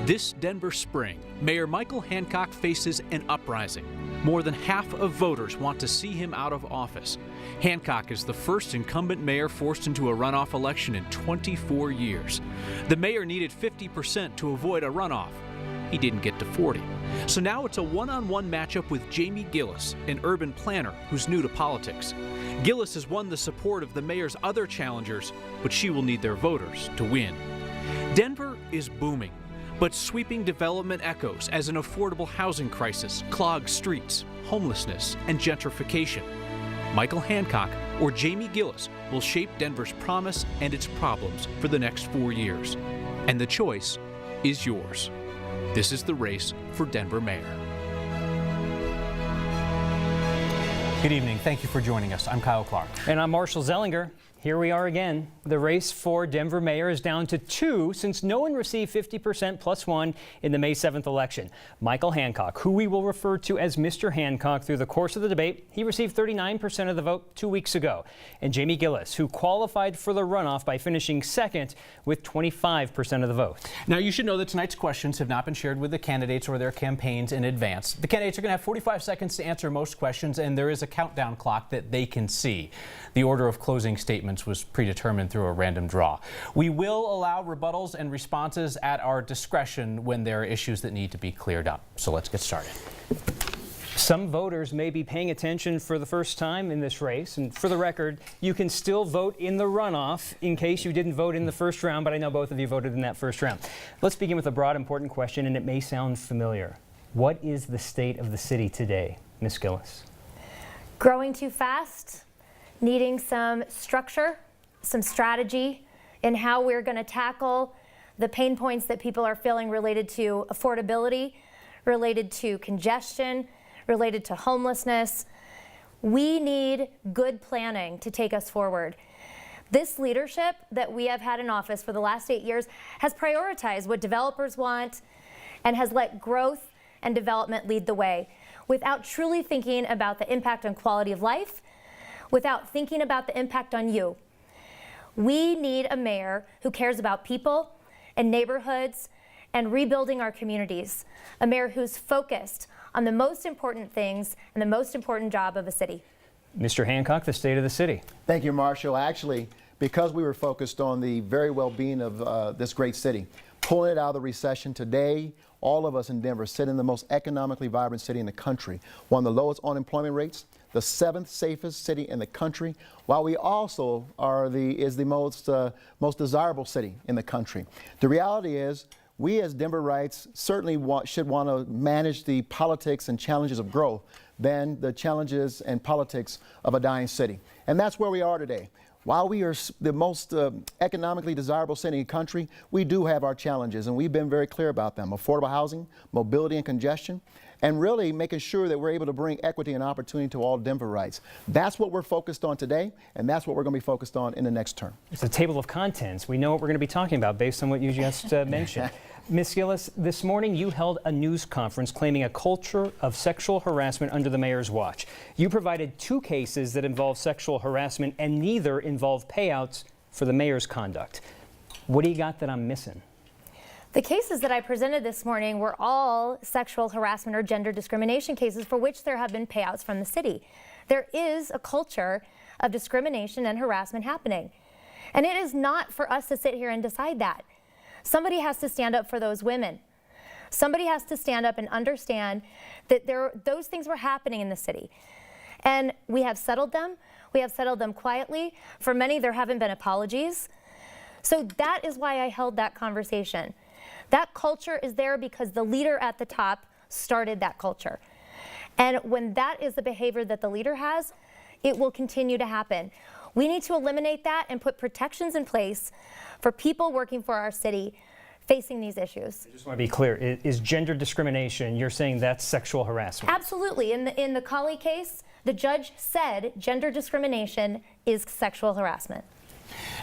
This Denver spring, Mayor Michael Hancock faces an uprising. More than half of voters want to see him out of office. Hancock is the first incumbent mayor forced into a runoff election in 24 years. The mayor needed 50% to avoid a runoff. He didn't get to 40. So now it's a one-on-one matchup with Jamie Giellis, an urban planner who's new to politics. Giellis has won the support of the mayor's other challengers, but she will need their voters to win. Denver is booming, but sweeping development echoes as an affordable housing crisis clogs streets, homelessness, and gentrification. Michael Hancock or Jamie Giellis will shape Denver's promise and its problems for the next 4 years. And the choice is yours. This is the race for Denver mayor. Good evening. Thank you for joining us. I'm Kyle Clark. And I'm Marshall Zellinger. Here we are again. The race for Denver mayor is down to 2 since no one received 50% plus 1 in the May 7th election. Michael Hancock, who we will refer to as Mr. Hancock through the course of the debate, he received 39% of the vote 2 weeks ago. And Jamie Giellis, who qualified for the runoff by finishing second with 25% of the vote. Now, you should know that tonight's questions have not been shared with the candidates or their campaigns in advance. The candidates are going to have 45 seconds to answer most questions, and there is a countdown clock that they can see. The order of closing statements was predetermined through a random draw. We will allow rebuttals and responses at our discretion when there are issues that need to be cleared up. So let's get started. Some voters may be paying attention for the first time in this race, and for the record, you can still vote in the runoff in case you didn't vote in the first round, but I know both of you voted in that first round. Let's begin with a broad, important question, and it may sound familiar. What is the state of the city today, Ms. Giellis? Growing too fast, needing some structure, some strategy in how we're going to tackle the pain points that people are feeling related to affordability, related to congestion, related to homelessness. We need good planning to take us forward. This leadership that we have had in office for the last 8 years has prioritized what developers want and has let growth and development lead the way without truly thinking about the impact on quality of life, without thinking about the impact on you. We need a mayor who cares about people and neighborhoods and rebuilding our communities. A mayor who's focused on the most important things and the most important job of a city. Mr. Hancock, the state of the city. Thank you, Marshall. Actually, because we were focused on the very well-being of this great city, pulling it out of the recession today, all of us in Denver sit in the most economically vibrant city in the country, one of the lowest unemployment rates, the 7th safest city in the country, while we also are the most desirable city in the country. The reality is, we as Denverites certainly should want to manage the politics and challenges of growth than the challenges and politics of a dying city. And that's where we are today. While we are the most economically desirable city in the country, we do have our challenges, and we've been very clear about them. Affordable housing, mobility and congestion, and really making sure that we're able to bring equity and opportunity to all Denverites. That's what we're focused on today, and that's what we're going to be focused on in the next term. It's a table of contents. We know what we're going to be talking about based on what you just mentioned. Ms. Giellis, this morning you held a news conference claiming a culture of sexual harassment under the mayor's watch. You provided 2 cases that involve sexual harassment, and neither involve payouts for the mayor's conduct. What do you got that I'm missing? The cases that I presented this morning were all sexual harassment or gender discrimination cases for which there have been payouts from the city. There is a culture of discrimination and harassment happening. And it is not for us to sit here and decide that. Somebody has to stand up for those women. Somebody has to stand up and understand that those things were happening in the city. And we have settled them. We have settled them quietly. For many, there haven't been apologies. So that is why I held that conversation. That culture is there because the leader at the top started that culture. And when that is the behavior that the leader has, it will continue to happen. We need to eliminate that and put protections in place for people working for our city facing these issues. I just want to be clear, is gender discrimination, you're saying that's sexual harassment? Absolutely. In the Colley case, the judge said gender discrimination is sexual harassment.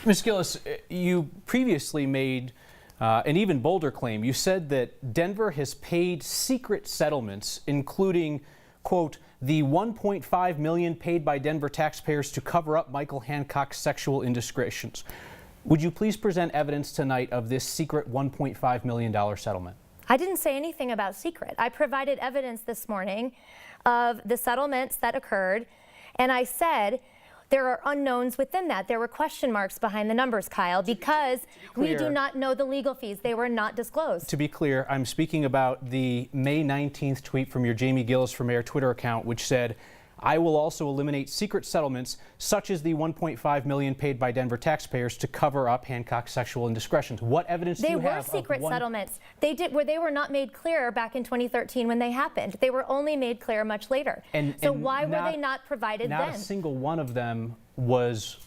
Ms. Giellis, you previously made an even bolder claim. You said that Denver has paid secret settlements, including, quote, the $1.5 million paid by Denver taxpayers to cover up Michael Hancock's sexual indiscretions. Would you please present evidence tonight of this secret $1.5 million settlement? I didn't say anything about secret. I provided evidence this morning of the settlements that occurred, and I said there are unknowns within that. There were question marks behind the numbers, Kyle, because we do not know the legal fees. They were not disclosed. To be clear, I'm speaking about the May 19th tweet from your Jamie Giellis for Mayor Twitter account, which said, I will also eliminate secret settlements such as the $1.5 million paid by Denver taxpayers to cover up Hancock's sexual indiscretions. What evidence do you have? They were secret settlements. They were not made clear back in 2013 when they happened. They were only made clear much later. So why were they not provided then? Not a single one of them was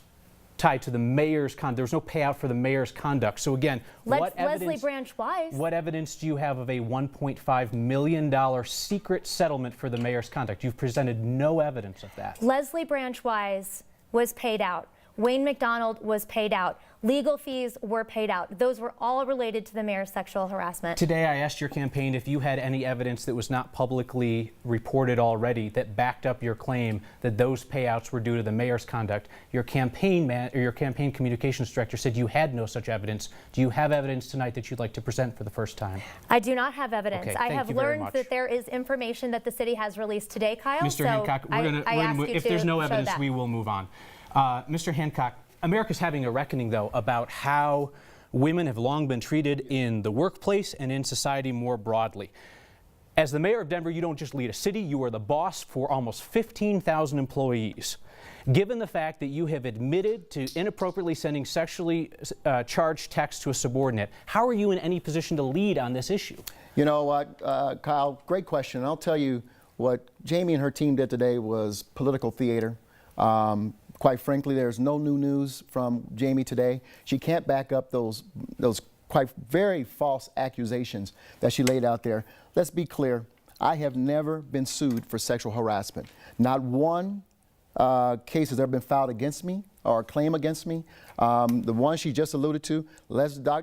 tied to the mayor's conduct. There was no payout for the mayor's conduct. So again, Leslie Branch Wise. What evidence do you have of a $1.5 million secret settlement for the mayor's conduct? You've presented no evidence of that. Leslie Branch Wise was paid out. Wayne McDonald was paid out. Legal fees were paid out. Those were all related to the mayor's sexual harassment. Today I asked your campaign if you had any evidence that was not publicly reported already that backed up your claim that those payouts were due to the mayor's conduct. Your campaign communications director said you had no such evidence. Do you have evidence tonight that you'd like to present for the first time? I do not have evidence. Okay, I have learned that there is information that the city has released today, Kyle. Mr. Hancock, if there's no evidence, we will move on. Mr. Hancock, America's having a reckoning, though, about how women have long been treated in the workplace and in society more broadly. As the mayor of Denver, you don't just lead a city, you are the boss for almost 15,000 employees. Given the fact that you have admitted to inappropriately sending sexually charged texts to a subordinate, how are you in any position to lead on this issue? You know what, Kyle, great question. And I'll tell you what Jamie and her team did today was political theater. Quite frankly, there's no new news from Jamie today. She can't back up those quite very false accusations that she laid out there. Let's be clear. I have never been sued for sexual harassment. Not one case has ever been filed against me or a claim against me. The one she just alluded to,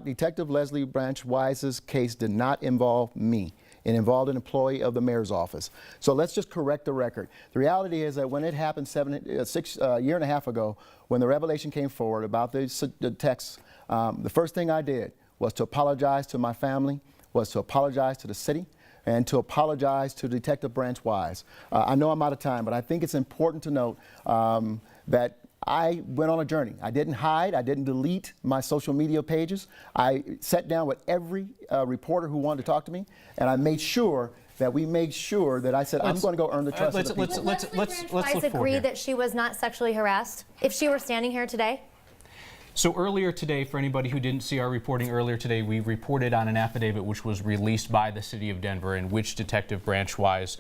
Detective Leslie Branch Wise's case did not involve me. It involved an employee of the mayor's office. So let's just correct the record. The reality is that when it happened a year and a half ago, when the revelation came forward about the texts, the first thing I did was to apologize to my family, was to apologize to the city, and to apologize to Detective Branch Wise. I know I'm out of time, but I think it's important to note that I went on a journey. I didn't hide. I didn't delete my social media pages. I sat down with every reporter who wanted to talk to me, and I made sure that I said, I'm going to go earn the trust of the people. Let's agree that she was not sexually harassed if she were standing here today? So earlier today, for anybody who didn't see our reporting earlier today, we reported on an affidavit which was released by the city of Denver in which Detective Branch Wise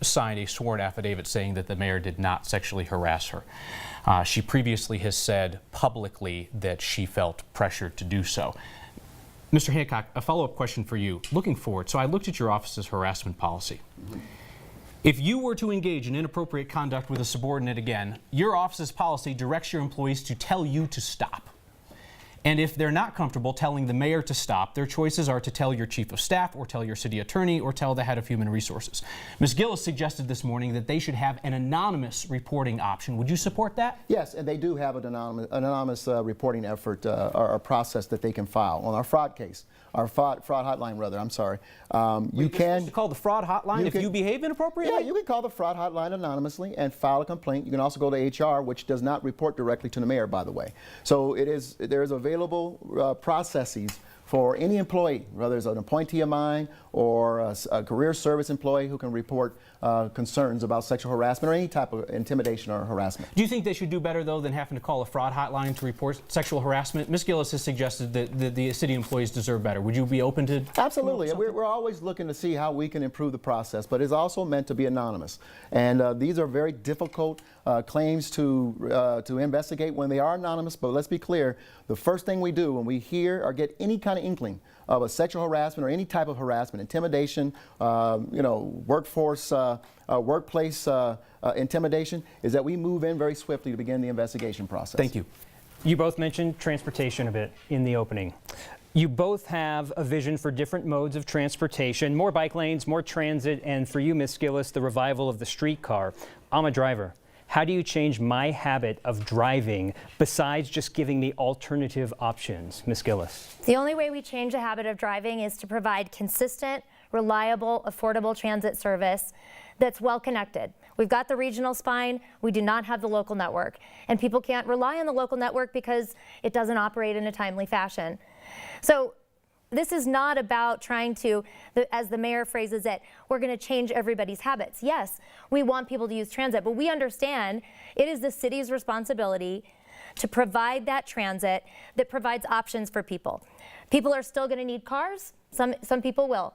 signed a sworn affidavit saying that the mayor did not sexually harass her. She previously has said publicly that she felt pressured to do so. Mr. Hancock, a follow-up question for you. Looking forward, so I looked at your office's harassment policy. If you were to engage in inappropriate conduct with a subordinate again, your office's policy directs your employees to tell you to stop. And if they're not comfortable telling the mayor to stop, their choices are to tell your chief of staff or tell your city attorney or tell the head of human resources. Ms. Giellis suggested this morning that they should have an anonymous reporting option. Would you support that? Yes, and they do have an anonymous reporting effort or a process that they can file on our fraud case. Our fraud hotline, rather. I'm sorry. You can call the fraud hotline if you behave inappropriately? Yeah, you can call the fraud hotline anonymously and file a complaint. You can also go to HR, which does not report directly to the mayor, by the way. So there is available processes for any employee, whether it's an appointee of mine or a career service employee who can report concerns about sexual harassment or any type of intimidation or harassment. Do you think they should do better, though, than having to call a fraud hotline to report sexual harassment? Ms. Giellis has suggested that the city employees deserve better. Would you be open to? Absolutely. We're always looking to see how we can improve the process, but it's also meant to be anonymous. And these are very difficult claims to investigate when they are anonymous, but let's be clear, the first thing we do when we hear or get any kind of inkling of a sexual harassment or any type of harassment, intimidation, workforce, workplace intimidation, is that we move in very swiftly to begin the investigation process. Thank you. You both mentioned transportation a bit in the opening. You both have a vision for different modes of transportation, more bike lanes, more transit, and for you, Ms. Giellis, the revival of the streetcar. I'm a driver. How do you change my habit of driving besides just giving me alternative options? Ms. Giellis. The only way we change a habit of driving is to provide consistent, reliable, affordable transit service that's well connected. We've got the regional spine, we do not have the local network. And people can't rely on the local network because it doesn't operate in a timely fashion. So this is not about trying to, as the mayor phrases it, we're going to change everybody's habits. Yes, we want people to use transit, but we understand it is the city's responsibility to provide that transit that provides options for people. People are still going to need cars. Some people will.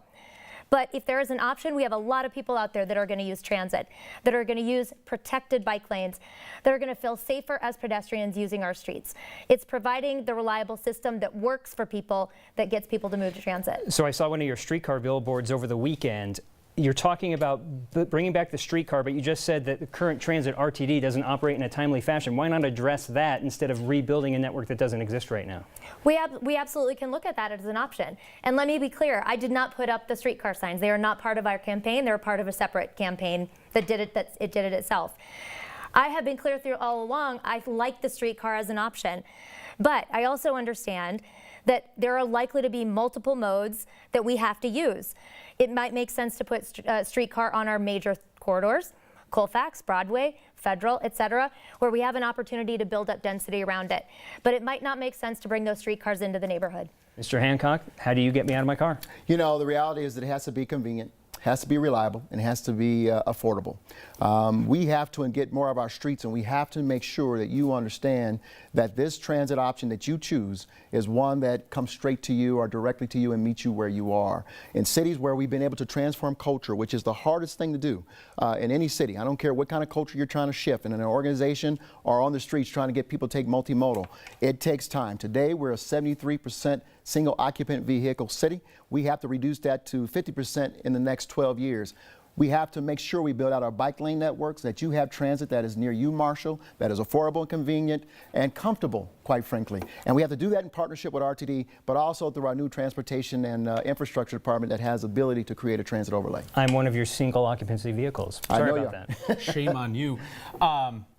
But if there is an option, we have a lot of people out there that are going to use transit, that are going to use protected bike lanes, that are going to feel safer as pedestrians using our streets. It's providing the reliable system that works for people, that gets people to move to transit. So I saw one of your streetcar billboards over the weekend. You're talking about bringing back the streetcar, but you just said that the current transit RTD doesn't operate in a timely fashion. Why not address that instead of rebuilding a network that doesn't exist right now? We absolutely can look at that as an option. And let me be clear, I did not put up the streetcar signs. They are not part of our campaign. They're part of a separate campaign that did it itself. I have been clear through all along, I like the streetcar as an option. But I also understand that there are likely to be multiple modes that we have to use. It might make sense to put streetcar on our major corridors, Colfax, Broadway, Federal, etc., where we have an opportunity to build up density around it. But it might not make sense to bring those streetcars into the neighborhood. Mr. Hancock, how do you get me out of my car? You know, the reality is that it has to be convenient, has to be reliable, and it has to be affordable. We have to get more of our streets, and we have to make sure that you understand that this transit option that you choose is one that comes straight to you or directly to you and meets you where you are. In cities where we've been able to transform culture, which is the hardest thing to do in any city, I don't care what kind of culture you're trying to shift in an organization or on the streets trying to get people to take multimodal, it takes time. Today we're a 73% single occupant vehicle city. We have to reduce that to 50% in the next 12 years. We have to make sure we build out our bike lane networks, that you have transit that is near you, Marshall, that is affordable and convenient and comfortable, quite frankly. And we have to do that in partnership with RTD, but also through our new transportation and infrastructure department that has the ability to create a transit overlay. I'm one of your single occupancy vehicles. Sorry about that. Shame on you.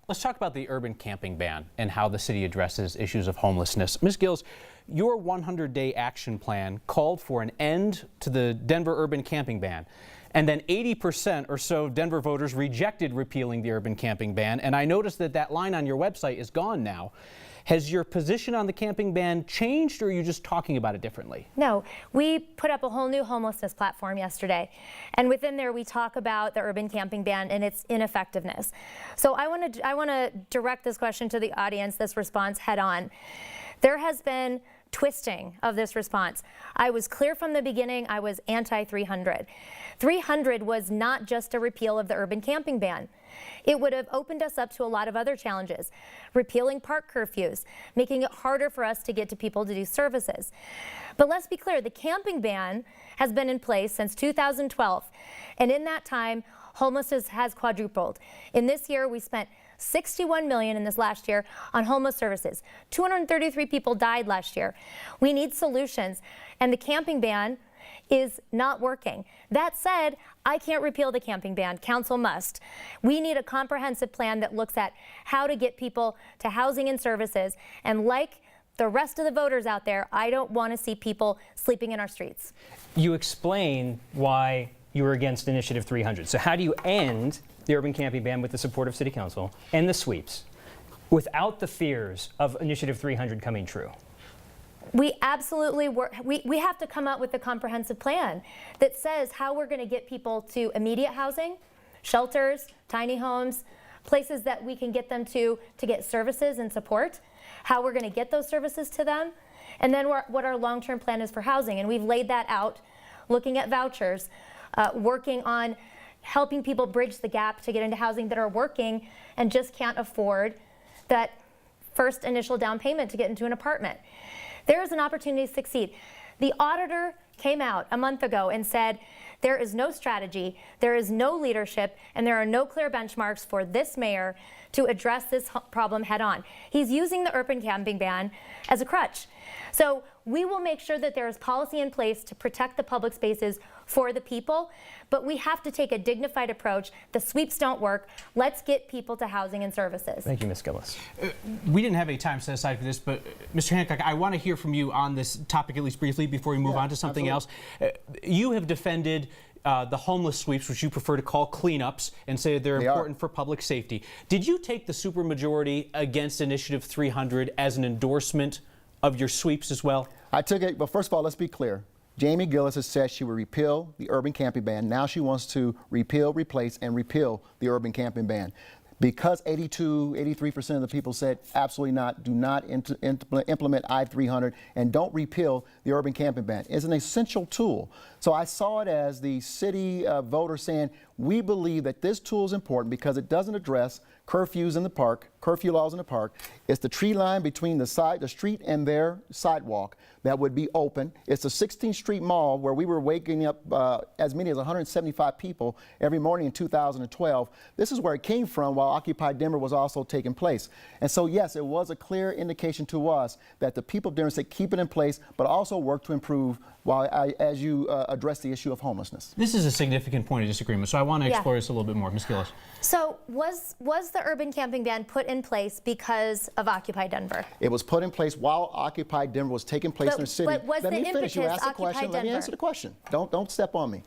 Let's talk about the urban camping ban and how the city addresses issues of homelessness. Ms. Giellis, your 100-day action plan called for an end to the Denver urban camping ban. And then 80% or so Denver voters rejected repealing the urban camping ban. And I noticed that that line on your website is gone now. Has your position on the camping ban changed, or are you just talking about it differently? No, we put up a whole new homelessness platform yesterday. And within there, we talk about the urban camping ban and its ineffectiveness. So I want to direct this question to the audience, this response head on. There has been twisting of this response. I was clear from the beginning, I was anti-300. 300 was not just a repeal of the urban camping ban. It would have opened us up to a lot of other challenges. Repealing park curfews, making it harder for us to get to people to do services. But let's be clear, the camping ban has been in place since 2012. And in that time, homelessness has quadrupled. In this year, we spent $61 million in this last year on homeless services. 233 people died last year. We need solutions, and the camping ban is not working. That said, I can't repeal the camping ban. Council must. We need a comprehensive plan that looks at how to get people to housing and services. And like the rest of the voters out there, I don't want to see people sleeping in our streets. You explain why you were against Initiative 300. So how do you end the urban camping ban with the support of City Council and the sweeps without the fears of Initiative 300 coming true? We absolutely we have to come up with a comprehensive plan that says how we're going to get people to immediate housing, shelters, tiny homes, places that we can get them to get services and support, how we're going to get those services to them, and then what our long-term plan is for housing. And we've laid that out, looking at vouchers, working on helping people bridge the gap to get into housing that are working and just can't afford that first initial down payment to get into an apartment. There is an opportunity to succeed. The auditor came out a month ago and said there is no strategy, there is no leadership, and there are no clear benchmarks for this mayor to address this problem head on. He's using the urban camping ban as a crutch. So we will make sure that there is policy in place to protect the public spaces for the people, but we have to take a dignified approach. The sweeps don't work. Let's get people to housing and services. Thank you, Ms. Giellis. We didn't have any time set aside for this, but Mr. Hancock, I want to hear from you on this topic at least briefly before we move on to something else. You have defended the homeless sweeps, which you prefer to call cleanups, and say they're important for public safety. Did you take the supermajority against Initiative 300 as an endorsement of your sweeps as well? I took it, but first of all, let's be clear. Jamie Giellis has said she would repeal the urban camping ban. Now she wants to repeal, replace, and repeal the urban camping ban. Because 83% of the people said absolutely not, do not implement I-300 and don't repeal the urban camping ban. It's an essential tool. So I saw it as the city voter saying, we believe that this tool is important because it doesn't address curfews in the park, curfew laws in the park. It's the tree line between the street and their sidewalk that would be open. It's the 16th Street Mall where we were waking up as many as 175 people every morning in 2012. This is where it came from while Occupy Denver was also taking place. And so yes, it was a clear indication to us that the people of Denver said keep it in place, but also work to improve as you address the issue of homelessness. This is a significant point of disagreement, so I want to explore this a little bit more. Ms. Giellis. So was the urban camping ban put in place because of Occupy Denver? It was put in place while Occupy Denver was taking place in the city. But was Let me finish. You asked the question. Let me answer the question. Don't step on me.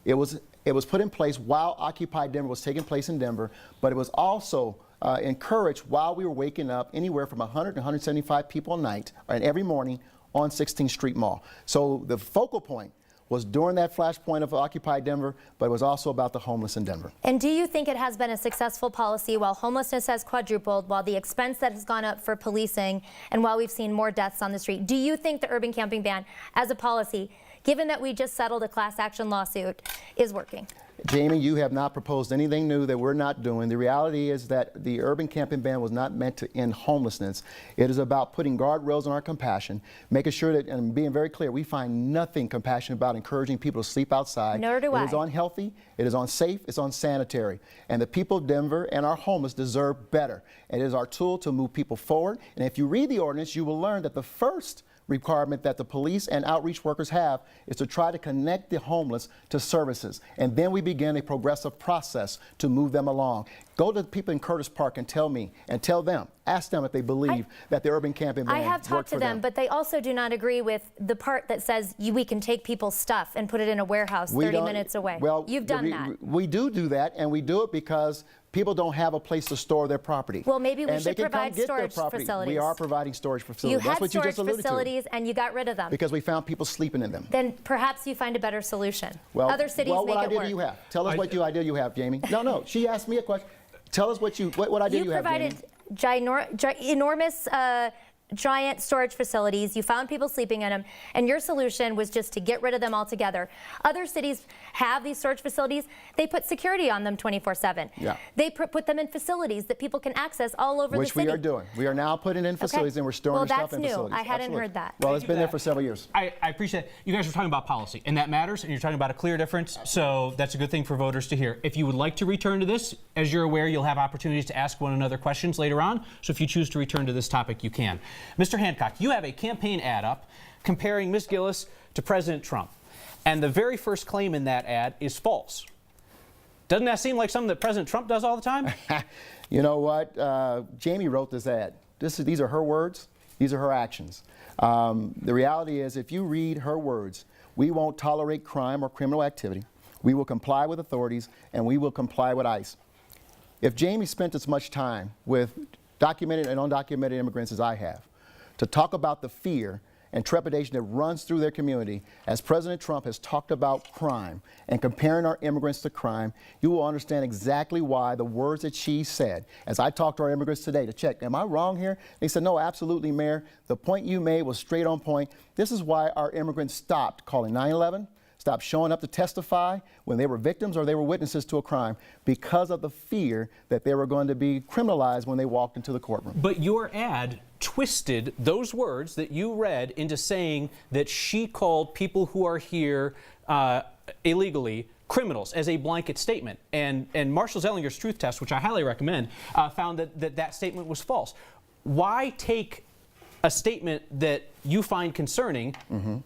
It was put in place while Occupy Denver was taking place in Denver, but it was also encouraged while we were waking up anywhere from 100 to 175 people a night and every morning on 16th Street Mall. So the focal point was during that flashpoint of Occupy Denver, but it was also about the homeless in Denver. And do you think it has been a successful policy while homelessness has quadrupled, while the expense that has gone up for policing, and while we've seen more deaths on the street? Do you think the urban camping ban as a policy, given that we just settled a class action lawsuit, is working? Jamie, you have not proposed anything new that we're not doing. The reality is that the urban camping ban was not meant to end homelessness. It is about putting guardrails on our compassion, making sure that, and being very clear, we find nothing compassionate about encouraging people to sleep outside. Nor do I. It is unhealthy, it is unsafe, it's unsanitary. And the people of Denver and our homeless deserve better. And it is our tool to move people forward. And if you read the ordinance, you will learn that the first requirement that the police and outreach workers have is to try to connect the homeless to services. And then we begin a progressive process to move them along. Go to the people in Curtis Park and tell me, and tell them, ask them if they believe that the urban camping ban worked for them. I have talked to them, but they also do not agree with the part that says we can take people's stuff and put it in a warehouse 30 minutes away. Well, you've done that. We do that, and we do it because people don't have a place to store their property. Well, maybe we should provide storage facilities. We are providing storage facilities. That's what you just alluded to. You had storage facilities and you got rid of them. Because we found people sleeping in them. Then perhaps you find a better solution. Well, other cities make it work. What idea do you have? Tell us what idea you have, Jamie. No, she asked me a question. Tell us what idea you have, Jamie. You provided enormous giant storage facilities. You found people sleeping in them, and your solution was just to get rid of them altogether. Other cities have these storage facilities. They put security on them 24/7. Yeah. They put them in facilities that people can access all over the city. Which we are doing. We are now putting in facilities, and we're storing stuff in facilities. Well, that's new. I hadn't heard that. Well, it's been there for several years. I appreciate it. You guys are talking about policy, and that matters, and you're talking about a clear difference, so that's a good thing for voters to hear. If you would like to return to this, as you're aware, you'll have opportunities to ask one another questions later on, so if you choose to return to this topic, you can. Mr. Hancock, you have a campaign ad up comparing Ms. Giellis to President Trump. And the very first claim in that ad is false. Doesn't that seem like something that President Trump does all the time? You know what? Jamie wrote this ad. These are her words. These are her actions. The reality is, if you read her words, we won't tolerate crime or criminal activity. We will comply with authorities, and we will comply with ICE. If Jamie spent as much time with documented and undocumented immigrants as I have, to talk about the fear and trepidation that runs through their community as President Trump has talked about crime and comparing our immigrants to crime, you will understand exactly why the words that she said. As I talked to our immigrants today to check, am I wrong here? They said, no, absolutely, Mayor. The point you made was straight on point. This is why our immigrants stopped calling 911, stopped showing up to testify when they were victims or they were witnesses to a crime, because of the fear that they were going to be criminalized when they walked into the courtroom. But your ad twisted those words that you read into saying that she called people who are here illegally criminals as a blanket statement. And Marshall Zellinger's truth test, which I highly recommend, found that statement was false. Why take a statement that you find concerning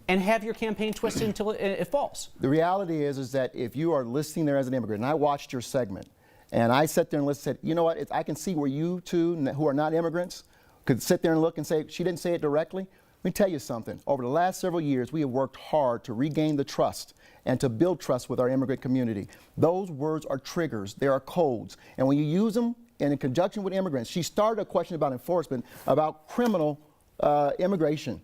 and have your campaign twisted until it falls. The reality is that if you are listening there as an immigrant, and I watched your segment, and I sat there and said, you know what, I can see where you two who are not immigrants could sit there and look and say, she didn't say it directly. Let me tell you something. Over the last several years, we have worked hard to regain the trust and to build trust with our immigrant community. Those words are triggers. They are codes. And when you use them in conjunction with immigrants, she started a question about enforcement, about criminal immigration.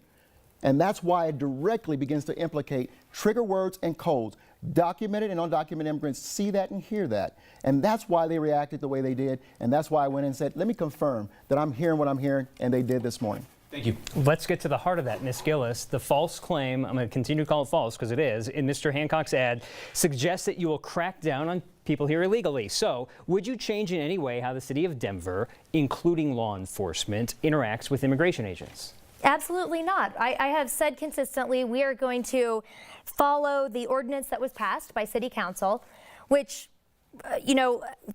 And that's why it directly begins to implicate trigger words and codes. Documented and undocumented immigrants see that and hear that. And that's why they reacted the way they did. And that's why I went in and said, let me confirm that I'm hearing what I'm hearing, and they did this morning. Thank you. Let's get to the heart of that, Ms. Giellis. The false claim, I'm going to continue to call it false because it is, in Mr. Hancock's ad, suggests that you will crack down on people here illegally. So, would you change in any way how the city of Denver, including law enforcement, interacts with immigration agents? Absolutely not. I have said consistently we are going to follow the ordinance that was passed by City Council, which,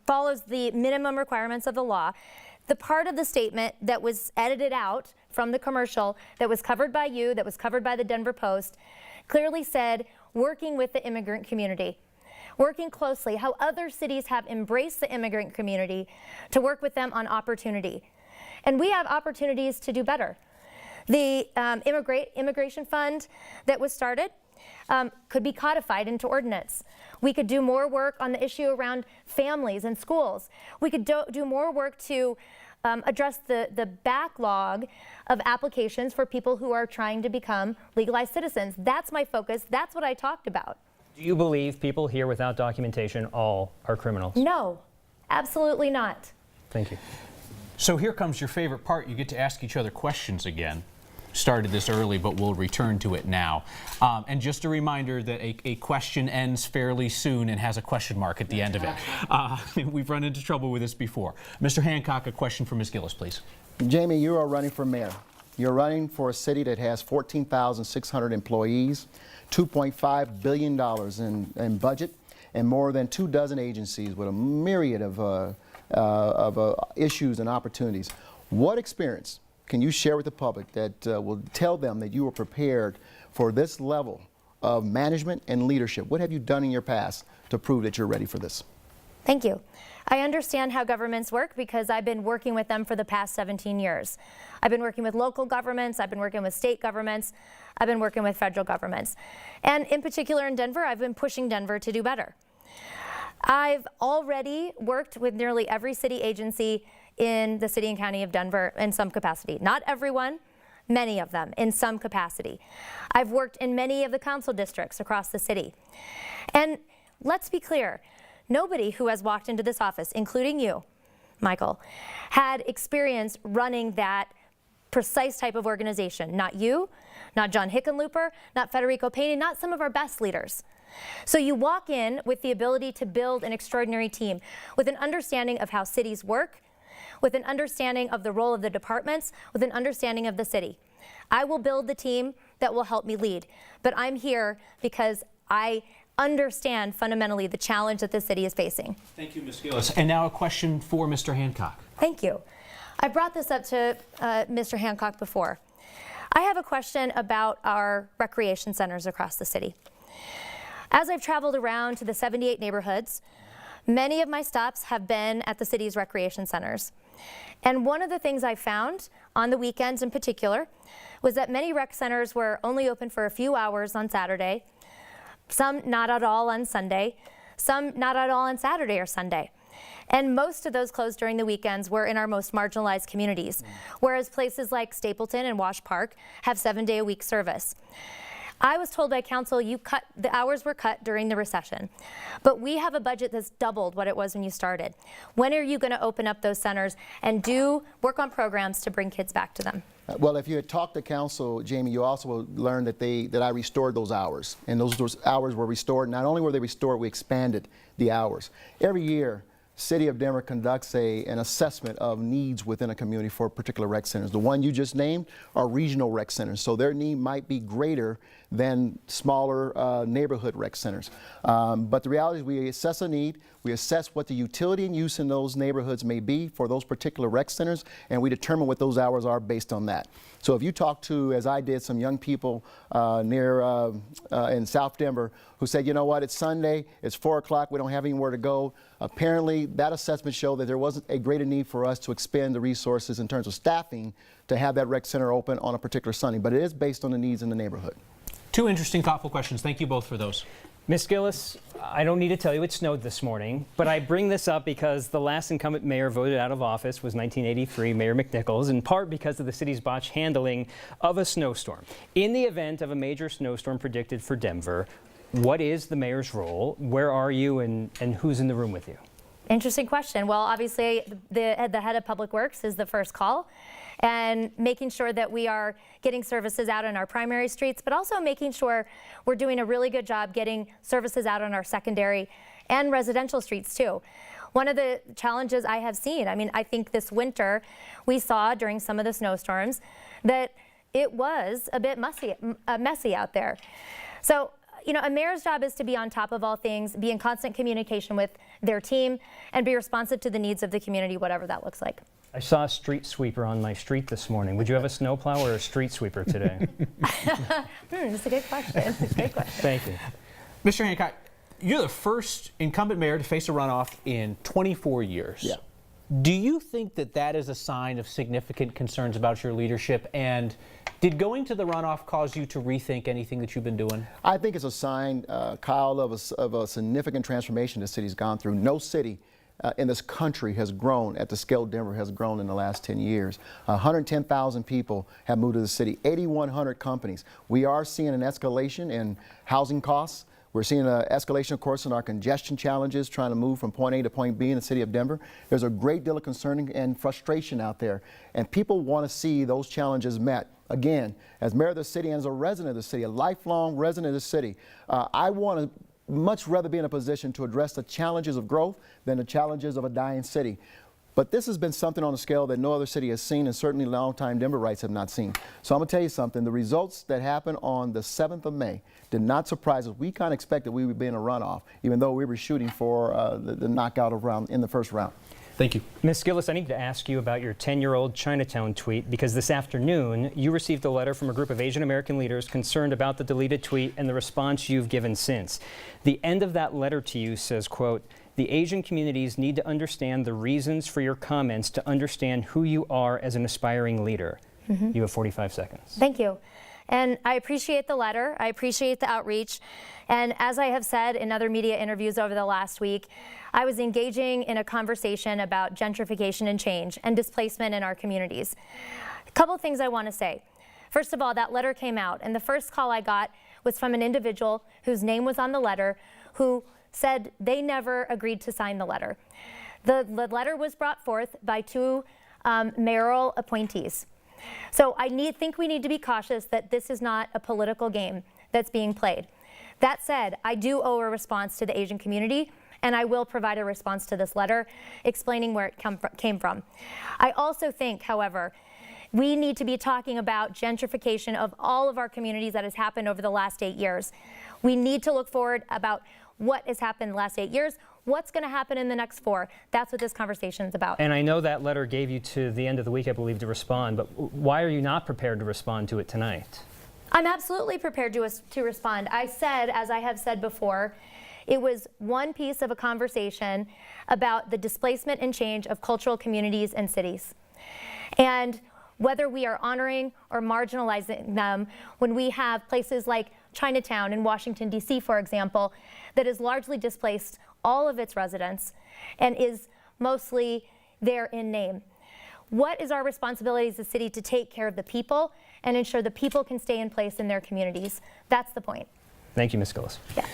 follows the minimum requirements of the law. The part of the statement that was edited out from the commercial that was covered by you, that was covered by the Denver Post, clearly said working with the immigrant community, working closely, how other cities have embraced the immigrant community to work with them on opportunity. And we have opportunities to do better. The immigration fund that was started could be codified into ordinance. We could do more work on the issue around families and schools. We could do more work to address the backlog of applications for people who are trying to become legalized citizens. That's my focus. That's what I talked about. Do you believe people here without documentation all are criminals? No, absolutely not. Thank you. So here comes your favorite part. You get to ask each other questions again. Started this early, but we'll return to it now. And just a reminder that a question ends fairly soon and has a question mark at the end of it. We've run into trouble with this before. Mr. Hancock, a question for Ms. Giellis, please. Jamie, you are running for mayor. You're running for a city that has 14,600 employees, $2.5 billion in budget, and more than 24 agencies with a myriad of issues and opportunities. What experience can you share with the public that will tell them that you are prepared for this level of management and leadership? What have you done in your past to prove that you're ready for this? Thank you. I understand how governments work because I've been working with them for the past 17 years. I've been working with local governments, I've been working with state governments, I've been working with federal governments. And in particular in Denver, I've been pushing Denver to do better. I've already worked with nearly every city agency in the city and county of Denver in some capacity. Not everyone, many of them in some capacity. I've worked in many of the council districts across the city. And let's be clear, nobody who has walked into this office, including you, Michael, had experience running that precise type of organization. Not you, not John Hickenlooper, not Federico Payne, not some of our best leaders. So you walk in with the ability to build an extraordinary team, with an understanding of how cities work, with an understanding of the role of the departments, with an understanding of the city. I will build the team that will help me lead, but I'm here because I understand fundamentally the challenge that this city is facing. Thank you, Ms. Giellis. And now a question for Mr. Hancock. Thank you. I brought this up to Mr. Hancock before. I have a question about our recreation centers across the city. As I've traveled around to the 78 neighborhoods, many of my stops have been at the city's recreation centers. And one of the things I found, on the weekends in particular, was that many rec centers were only open for a few hours on Saturday, some not at all on Sunday, some not at all on Saturday or Sunday. And most of those closed during the weekends were in our most marginalized communities, whereas places like Stapleton and Wash Park have 7-day-a-week service. I was told by council the hours were cut during the recession, but we have a budget that's doubled what it was when you started. When are you going to open up those centers and do work on programs to bring kids back to them? Well, if you had talked to council, Jamie, you also will learn that I restored those hours, and those hours were restored. Not only were they restored, we expanded the hours. Every year, City of Denver conducts an assessment of needs within a community for particular rec centers. The one you just named are regional rec centers, so their need might be greater than smaller neighborhood rec centers. But the reality is we assess a need, we assess what the utility and use in those neighborhoods may be for those particular rec centers, and we determine what those hours are based on that. So if you talk to, as I did, some young people in South Denver who said, you know what, it's Sunday, it's 4 o'clock, we don't have anywhere to go. Apparently, that assessment showed that there wasn't a greater need for us to expend the resources in terms of staffing to have that rec center open on a particular Sunday, but it is based on the needs in the neighborhood. Two interesting, thoughtful questions. Thank you both for those. Ms. Giellis, I don't need to tell you it snowed this morning, but I bring this up because the last incumbent mayor voted out of office was 1983, Mayor McNichols, in part because of the city's botched handling of a snowstorm. In the event of a major snowstorm predicted for Denver, what is the mayor's role? Where are you and who's in the room with you? Interesting question. Well, obviously, the head of Public Works is the first call, and making sure that we are getting services out on our primary streets, but also making sure we're doing a really good job getting services out on our secondary and residential streets too. One of the challenges I have seen, I think this winter we saw during some of the snowstorms that it was a bit messy out there. So, a mayor's job is to be on top of all things, be in constant communication with their team, and be responsive to the needs of the community, whatever that looks like. I saw a street sweeper on my street this morning. Would you have a snowplow or a street sweeper today? That's a good question. That's a good question. Thank you. Mr. Hancock, you're the first incumbent mayor to face a runoff in 24 years. Yeah. Do you think that that is a sign of significant concerns about your leadership? And did going to the runoff cause you to rethink anything that you've been doing? I think it's a sign, Kyle, of a significant transformation the city's gone through. No city in this country has grown at the scale Denver has grown in the last 10 years. 110,000 people have moved to the city, 8,100 companies. We are seeing an escalation in housing costs. We're seeing an escalation, of course, in our congestion challenges, trying to move from point A to point B in the city of Denver. There's a great deal of concern and frustration out there, and people want to see those challenges met. Again, as mayor of the city and as a resident of the city, a lifelong resident of the city, I want to much rather be in a position to address the challenges of growth than the challenges of a dying city. But this has been something on a scale that no other city has seen, and certainly longtime Denverites have not seen. So I'm going to tell you something. The results that happened on the 7th of May did not surprise us. We kind of expected we would be in a runoff, even though we were shooting for the knockout of round in the first round. Thank you. Ms. Giellis, I need to ask you about your 10-year-old Chinatown tweet, because this afternoon you received a letter from a group of Asian American leaders concerned about the deleted tweet and the response you've given since. The end of that letter to you says, quote, "The Asian communities need to understand the reasons for your comments to understand who you are as an aspiring leader." Mm-hmm. You have 45 seconds. Thank you. And I appreciate the letter. I appreciate the outreach. And as I have said in other media interviews over the last week, I was engaging in a conversation about gentrification and change and displacement in our communities. A couple of things I want to say. First of all, that letter came out, and the first call I got was from an individual whose name was on the letter who said they never agreed to sign the letter. The letter was brought forth by two mayoral appointees. So I think we need to be cautious that this is not a political game that's being played. That said, I do owe a response to the Asian community, and I will provide a response to this letter explaining where it came from. I also think, however, we need to be talking about gentrification of all of our communities that has happened over the last 8 years. We need to look forward about what has happened in the last 8 years, what's going to happen in the next 4. That's what this conversation is about. And I know that letter gave you to the end of the week, I believe, to respond, but why are you not prepared to respond to it tonight? I'm absolutely prepared to respond. I said, as I have said before, it was one piece of a conversation about the displacement and change of cultural communities and cities. And whether we are honoring or marginalizing them, when we have places like Chinatown in Washington, D.C., for example, that has largely displaced all of its residents and is mostly there in name. What is our responsibility as a city to take care of the people and ensure the people can stay in place in their communities? That's the point. Thank you, Ms. Giellis. Yeah.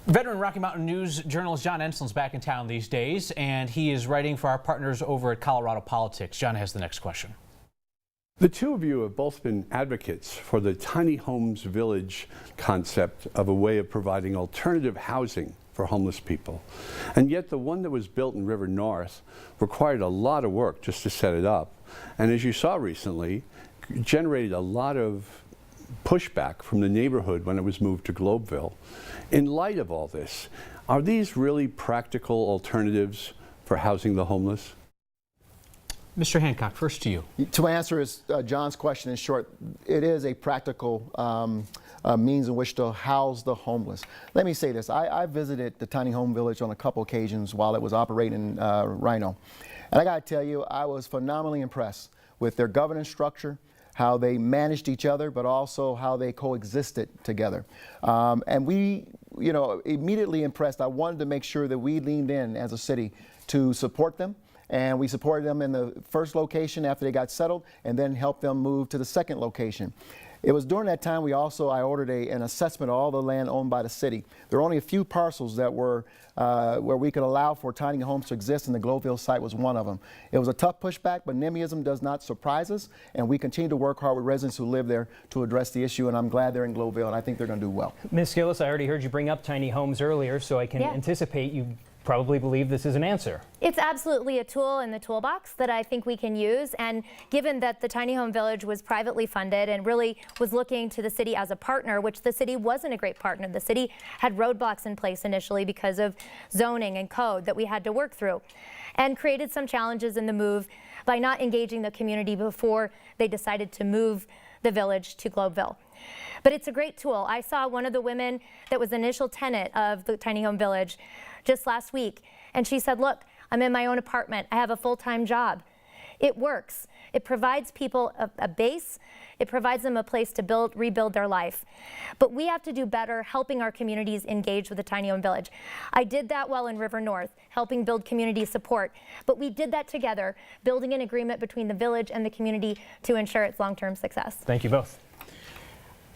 Veteran Rocky Mountain News journalist John Enslin's back in town these days, and he is writing for our partners over at Colorado Politics. John has the next question. The two of you have both been advocates for the tiny homes village concept of a way of providing alternative housing for homeless people. And yet the one that was built in River North required a lot of work just to set it up. And as you saw recently, generated a lot of pushback from the neighborhood when it was moved to Globeville. In light of all this, are these really practical alternatives for housing the homeless? Mr. Hancock, first to you. To answer John's question in short, it is a practical means in which to house the homeless. Let me say this. I visited the tiny home village on a couple occasions while it was operating in Rhino. And I got to tell you, I was phenomenally impressed with their governance structure, how they managed each other, but also how they coexisted together. And we, immediately impressed. I wanted to make sure that we leaned in as a city to support them. And we supported them in the first location after they got settled, and then helped them move to the second location. It was during that time I ordered an assessment of all the land owned by the city. There were only a few parcels that were where we could allow for tiny homes to exist, and the Globeville site was one of them. It was a tough pushback, but NIMBYism does not surprise us, and we continue to work hard with residents who live there to address the issue, and I'm glad they're in Globeville, and I think they're going to do well. Ms. Giellis, I already heard you bring up tiny homes earlier, so I can anticipate you probably believe this is an answer. It's absolutely a tool in the toolbox that I think we can use, and given that the tiny home village was privately funded and really was looking to the city as a partner, which the city wasn't a great partner. The city had roadblocks in place initially because of zoning and code that we had to work through, and created some challenges in the move by not engaging the community before they decided to move the village to Globeville. But it's a great tool. I saw one of the women that was the initial tenant of the tiny home village just last week, and she said, look, I'm in my own apartment. I have a full-time job. It works. It provides people a base. It provides them a place to rebuild their life. But we have to do better helping our communities engage with the tiny home village. I did that well in River North, helping build community support. But we did that together, building an agreement between the village and the community to ensure its long-term success. Thank you both.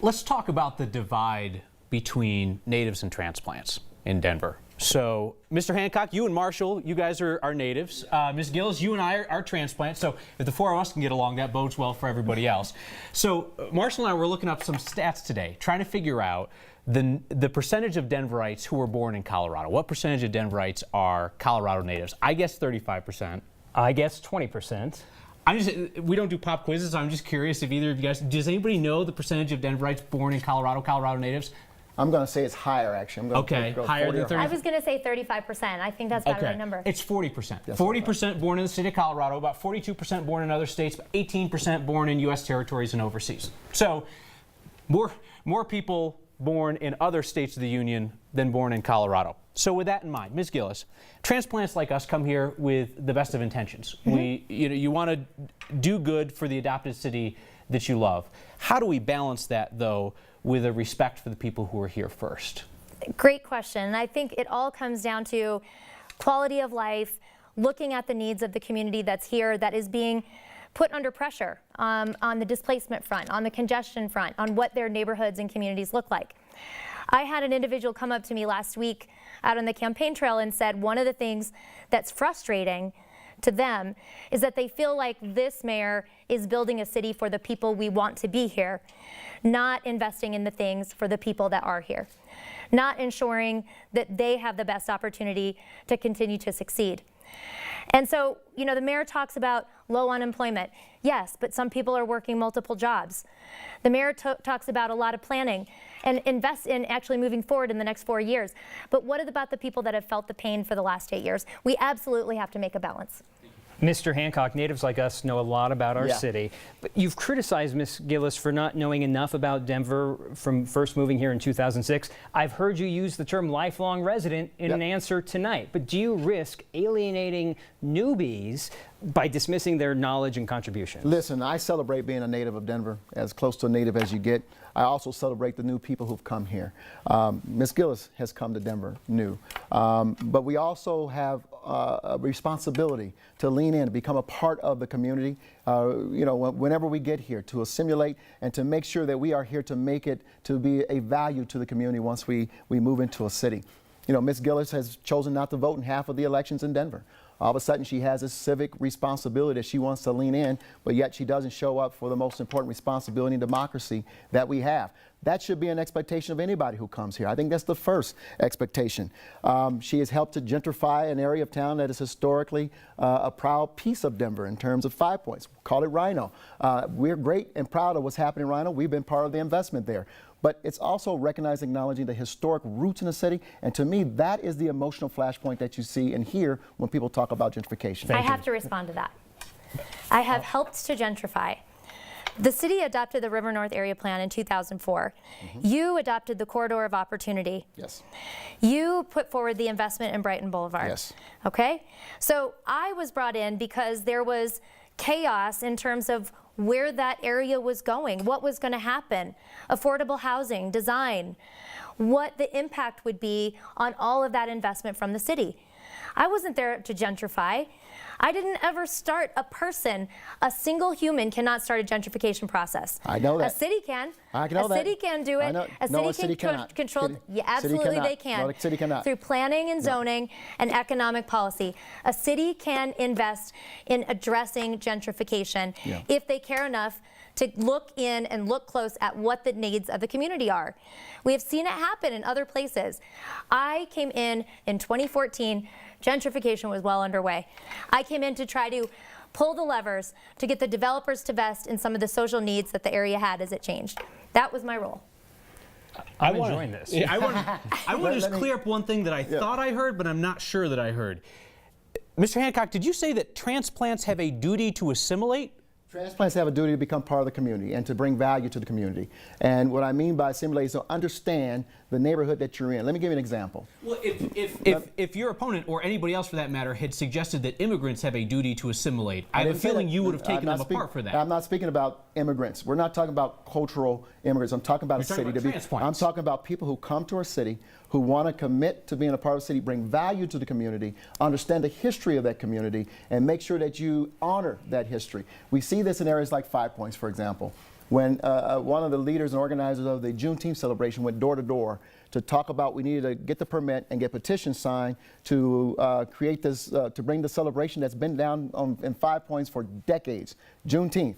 Let's talk about the divide between natives and transplants in Denver. So, Mr. Hancock, you and Marshall, you guys are natives. Ms. Giellis, you and I are transplants. So, if the four of us can get along, that bodes well for everybody else. So, Marshall and I were looking up some stats today, trying to figure out the percentage of Denverites who were born in Colorado. What percentage of Denverites are Colorado natives? I guess 35%. I guess 20%. We don't do pop quizzes, so I'm just curious if either of you guys, does anybody know the percentage of Denverites born in Colorado natives? I'm going to say it's higher, actually. Okay, higher than 30%. I was going to say 35%. I think that's about the right number. It's 40%. 40% born in the state of Colorado, about 42% born in other states, but 18% born in U.S. territories and overseas. So more people born in other states of the Union than born in Colorado. So with that in mind, Ms. Giellis, transplants like us come here with the best of intentions. Mm-hmm. You want to do good for the adopted city that you love. How do we balance that, though, with a respect for the people who are here first? Great question. And I think it all comes down to quality of life, looking at the needs of the community that's here, that is being put under pressure on the displacement front, on the congestion front, on what their neighborhoods and communities look like. I had an individual come up to me last week out on the campaign trail and said one of the things that's frustrating to them is that they feel like this mayor is building a city for the people we want to be here, not investing in the things for the people that are here, not ensuring that they have the best opportunity to continue to succeed. And so, the mayor talks about low unemployment. Yes, but some people are working multiple jobs. The mayor talks about a lot of planning and invest in actually moving forward in the next 4 years. But what about the people that have felt the pain for the last 8 years? We absolutely have to make a balance. Mr. Hancock, natives like us know a lot about our city, but you've criticized Ms. Giellis for not knowing enough about Denver from first moving here in 2006. I've heard you use the term lifelong resident in an answer tonight, but do you risk alienating newbies by dismissing their knowledge and contributions? Listen, I celebrate being a native of Denver, as close to a native as you get. I also celebrate the new people who've come here. Ms. Giellis has come to Denver new, but we also have a responsibility to lean in, to become a part of the community, whenever we get here, to assimilate and to make sure that we are here to make it to be a value to the community once we move into a city. Ms. Giellis has chosen not to vote in half of the elections in Denver. All of a sudden, she has a civic responsibility that she wants to lean in, but yet she doesn't show up for the most important responsibility in democracy that we have. That should be an expectation of anybody who comes here. I think that's the first expectation. She has helped to gentrify an area of town that is historically a proud piece of Denver in terms of 5 Points. Call it Rhino. We're great and proud of what's happening in Rhino. We've been part of the investment there. But it's also recognizing, acknowledging the historic roots in the city. And to me, that is the emotional flashpoint that you see and hear when people talk about gentrification. I have to respond to that. I have helped to gentrify. The city adopted the River North Area Plan in 2004. You adopted the Corridor of Opportunity. Yes. You put forward the investment in Brighton Boulevard. Yes. Okay? So I was brought in because there was chaos in terms of where that area was going, what was going to happen, affordable housing, design, what the impact would be on all of that investment from the city. I wasn't there to gentrify. I didn't ever start a person. A single human cannot start a gentrification process. I know that. A city can. I know that. A city can do it. I know. A No, city can cannot. control. City- Yeah, city absolutely cannot. they can. No, the city cannot. Through planning and zoning and economic policy. A city can invest in addressing gentrification if they care enough to look in and look close at what the needs of the community are. We have seen it happen in other places. I came in 2014, gentrification was well underway. I came in to try to pull the levers to get the developers to invest in some of the social needs that the area had as it changed. That was my role. I'm enjoying this. I want to just clear up one thing that I thought I heard, but I'm not sure that I heard. Mr. Hancock, did you say that transplants have a duty to assimilate? Transplants have a duty to become part of the community and to bring value to the community. And what I mean by assimilate is to understand the neighborhood that you're in. Let me give you an example. Well, if your opponent, or anybody else for that matter, had suggested that immigrants have a duty to assimilate, I have a feeling you would have taken them apart for that. I'm not speaking about immigrants. We're not talking about cultural immigrants. I'm talking about a city to be. I'm talking about people who come to our city, who want to commit to being a part of the city, bring value to the community, understand the history of that community, and make sure that you honor that history. We see this in areas like 5 Points, for example, when one of the leaders and organizers of the Juneteenth celebration went door to door to talk about we needed to get the permit and get petitions signed to create this, to bring the celebration that's been down in 5 Points for decades, Juneteenth.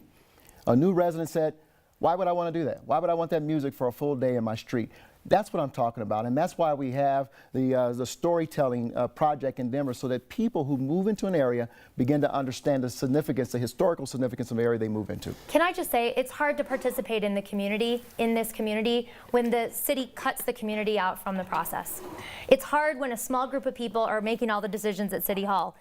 A new resident said, why would I want to do that? Why would I want that music for a full day in my street? That's what I'm talking about, and that's why we have the storytelling project in Denver, so that people who move into an area begin to understand the significance, the historical significance of the area they move into. Can I just say, it's hard to participate in the community, in this community, when the city cuts the community out from the process. It's hard when a small group of people are making all the decisions at City Hall.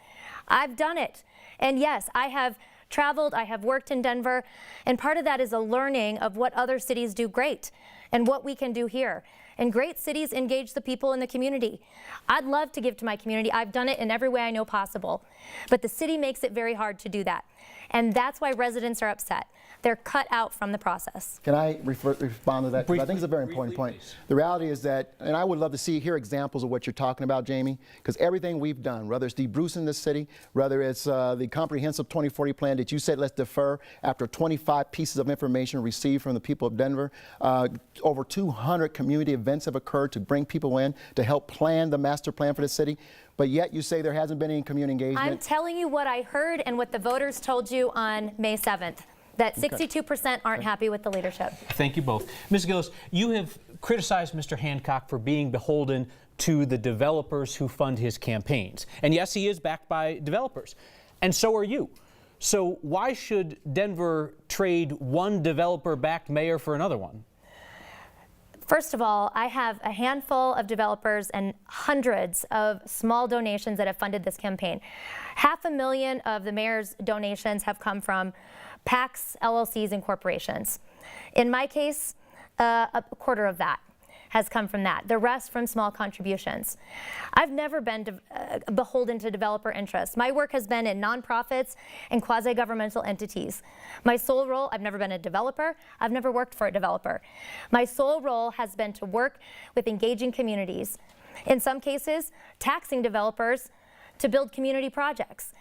I've done it, and yes, I have traveled, I have worked in Denver, and part of that is a learning of what other cities do great and what we can do here. And great cities engage the people in the community. I'd love to give to my community. I've done it in every way I know possible. But the city makes it very hard to do that. And that's why residents are upset. They're cut out from the process. Can I respond to that? Because I think it's a very important point. Please. The reality is that, and I would love to hear examples of what you're talking about, Jamie, because everything we've done, whether it's debrucing this city, whether it's the comprehensive 2040 plan that you said let's defer after 25 pieces of information received from the people of Denver, over 200 community events have occurred to bring people in to help plan the master plan for the city. But yet you say there hasn't been any community engagement. I'm telling you what I heard and what the voters told you on May 7th, that 62% aren't happy with the leadership. Thank you both. Ms. Giellis, you have criticized Mr. Hancock for being beholden to the developers who fund his campaigns. And yes, he is backed by developers. And so are you. So why should Denver trade one developer-backed mayor for another one? First of all, I have a handful of developers and hundreds of small donations that have funded this campaign. $500,000 of the mayor's donations have come from PACs, LLCs, and corporations. In my case, a quarter of that has come from that. The rest from small contributions. I've never been beholden to developer interests. My work has been in nonprofits and quasi-governmental entities. My sole role, I've never been a developer. I've never worked for a developer. My sole role has been to work with engaging communities. In some cases, taxing developers to build community projects.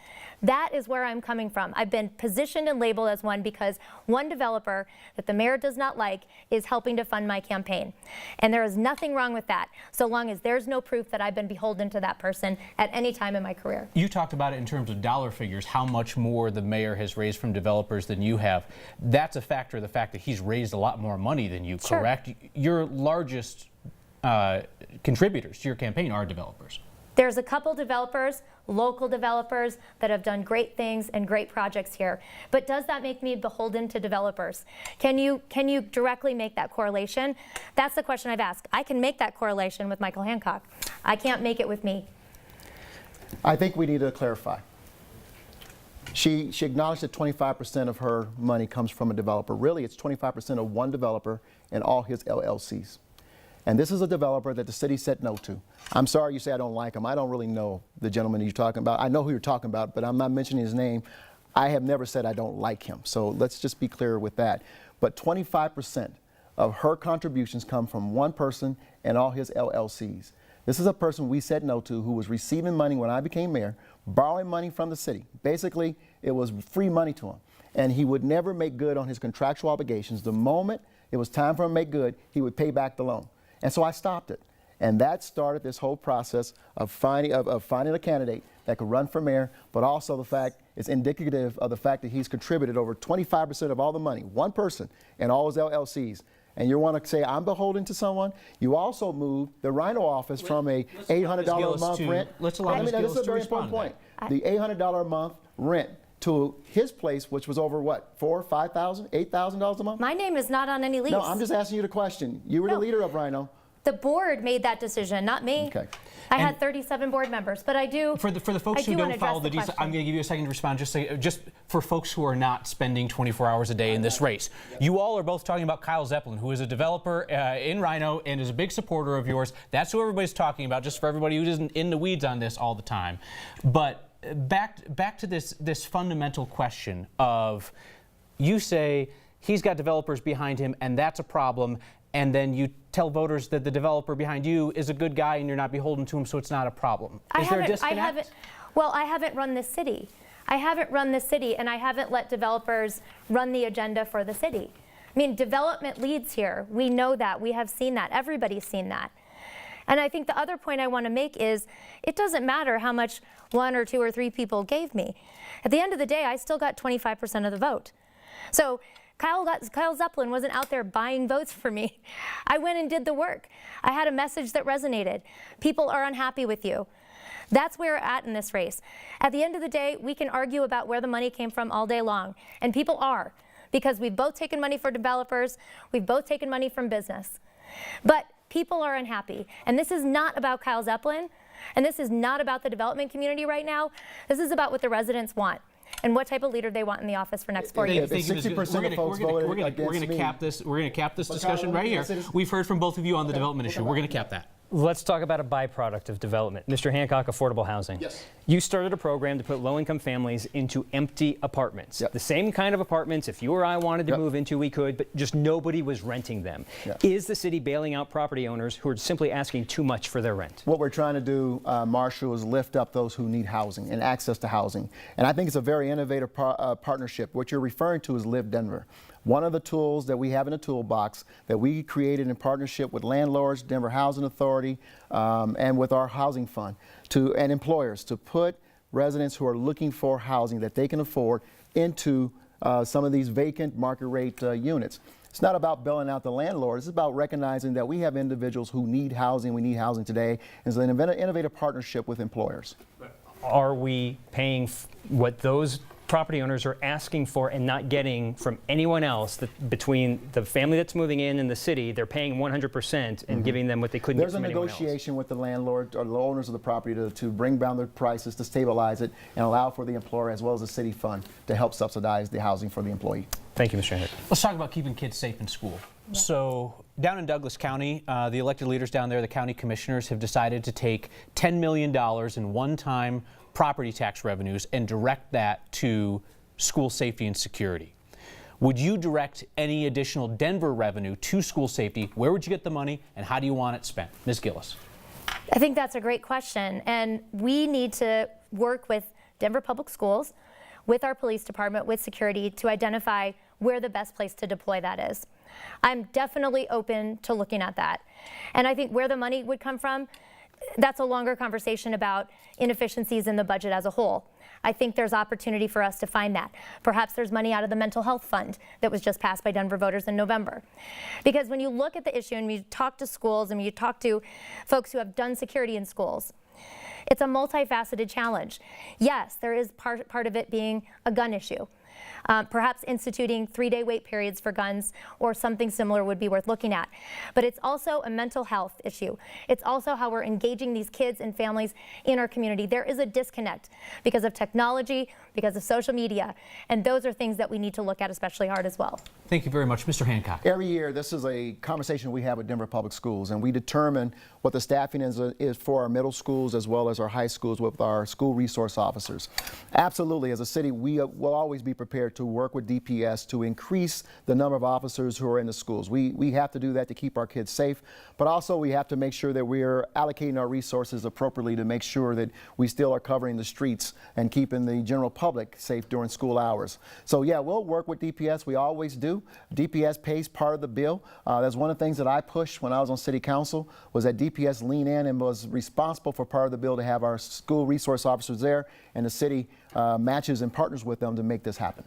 That is where I'm coming from. I've been positioned and labeled as one because one developer that the mayor does not like is helping to fund my campaign. And there is nothing wrong with that, so long as there's no proof that I've been beholden to that person at any time in my career. You talked about it in terms of dollar figures, how much more the mayor has raised from developers than you have. That's a factor of the fact that he's raised a lot more money than you, Sure. correct? Your largest contributors to your campaign are developers. There's a couple developers, local developers, that have done great things and great projects here. But does that make me beholden to developers? Can you directly make that correlation? That's the question I've asked. I can make that correlation with Michael Hancock. I can't make it with me. I think we need to clarify. She acknowledged that 25% of her money comes from a developer. Really, it's 25% of one developer and all his LLCs. And this is a developer that the city said no to. I'm sorry you say I don't like him. I don't really know the gentleman you're talking about. I know who you're talking about, but I'm not mentioning his name. I have never said I don't like him. So let's just be clear with that. But 25% of her contributions come from one person and all his LLCs. This is a person we said no to who was receiving money when I became mayor, borrowing money from the city. Basically, it was free money to him. And he would never make good on his contractual obligations. The moment it was time for him to make good, he would pay back the loan. And so I stopped it. And that started this whole process of finding a candidate that could run for mayor, but also the fact it's indicative of the fact that he's contributed over 25% of all the money, one person, and all his LLCs. And you want to say I'm beholden to someone? You also moved the Rhino office from a $800 a month rent. Let's allow Ms. This is Giellis a to very respond important to point. The $800 a month rent to his place, which was over what, $4,000, $5,000, $8,000 a month? My name is not on any lease. No, I'm just asking you the question. You were the leader of Rhino. The board made that decision, not me. Okay. I had 37 board members, but I do. For the folks who don't follow the details, I'm going to give you a second to respond. Just for folks who are not spending 24 hours a day in this race, you all are both talking about Kyle Zeppelin, who is a developer in Rhino and is a big supporter of yours. That's who everybody's talking about. Just for everybody who isn't in the weeds on this all the time. But back to this fundamental question of, you say he's got developers behind him, and that's a problem. And then you tell voters that the developer behind you is a good guy and you're not beholden to him, so it's not a problem. Is there a disconnect? I haven't run this city. I haven't run this city, and I haven't let developers run the agenda for the city. I mean, development leads here. We know that. We have seen that. Everybody's seen that. And I think the other point I want to make is it doesn't matter how much 1 or 2 or 3 people gave me. At the end of the day, I still got 25% of the vote. So Kyle Zeppelin wasn't out there buying votes for me. I went and did the work. I had a message that resonated. People are unhappy with you. That's where we're at in this race. At the end of the day, we can argue about where the money came from all day long. And people are, because we've both taken money for developers, we've both taken money from business. But people are unhappy. And this is not about Kyle Zeppelin, and this is not about the development community right now. This is about what the residents want and what type of leader they want in the office for next 4 years. 60% of folks voted against me. We're going to cap this discussion right here. We've heard from both of you on the development issue. We're going to cap that. Let's talk about a byproduct of development. Mr. Hancock, affordable housing. Yes. You started a program to put low-income families into empty apartments. Yep. The same kind of apartments, if you or I wanted to move into, we could, but just nobody was renting them. Yep. Is the city bailing out property owners who are simply asking too much for their rent? What we're trying to do, Marshall, is lift up those who need housing and access to housing. And I think it's a very innovative partnership. What you're referring to is Live Denver. One of the tools that we have in the toolbox that we created in partnership with landlords, Denver Housing Authority, and with our housing fund and employers to put residents who are looking for housing that they can afford into some of these vacant market rate units. It's not about bailing out the landlords. It's about recognizing that we have individuals who need housing. We need housing today. And so an innovative partnership with employers. Are we paying what those property owners are asking for and not getting from anyone else? Between the family that's moving in and the city, they're paying 100% and giving them what they couldn't get from anyone else. There's a negotiation with the landlord or the owners of the property to bring down the prices, to stabilize it, and allow for the employer as well as the city fund to help subsidize the housing for the employee. Thank you, Mr. Hancock. Let's talk about keeping kids safe in school. Yeah. So down in Douglas County, the elected leaders down there, the county commissioners, have decided to take $10 million in one-time property tax revenues and direct that to school safety and security. Would you direct any additional Denver revenue to school safety? Where would you get the money, and how do you want it spent? Ms. Giellis. I think that's a great question, and we need to work with Denver Public Schools, with our police department, with security, to identify where the best place to deploy that is. I'm definitely open to looking at that. And I think where the money would come from, that's a longer conversation about inefficiencies in the budget as a whole. I think there's opportunity for us to find that. Perhaps there's money out of the mental health fund that was just passed by Denver voters in November. Because when you look at the issue and you talk to schools and you talk to folks who have done security in schools, it's a multifaceted challenge. Yes, there is part of it being a gun issue. Perhaps instituting 3-day wait periods for guns or something similar would be worth looking at. But it's also a mental health issue. It's also how we're engaging these kids and families in our community. There is a disconnect because of technology, because of social media, and those are things that we need to look at especially hard as well. Thank you very much, Mr. Hancock. Every year, this is a conversation we have with Denver Public Schools, and we determine what the staffing is for our middle schools as well as our high schools with our school resource officers. Absolutely, as a city, we will always be prepared to work with DPS to increase the number of officers who are in the schools. We have to do that to keep our kids safe, but also we have to make sure that we're allocating our resources appropriately to make sure that we still are covering the streets and keeping the general public safe during school hours. So yeah, we'll work with DPS. We always do. DPS pays part of the bill. That's one of the things that I pushed when I was on city council, was that DPS lean in and was responsible for part of the bill to have our school resource officers there, and the city matches and partners with them to make this happen.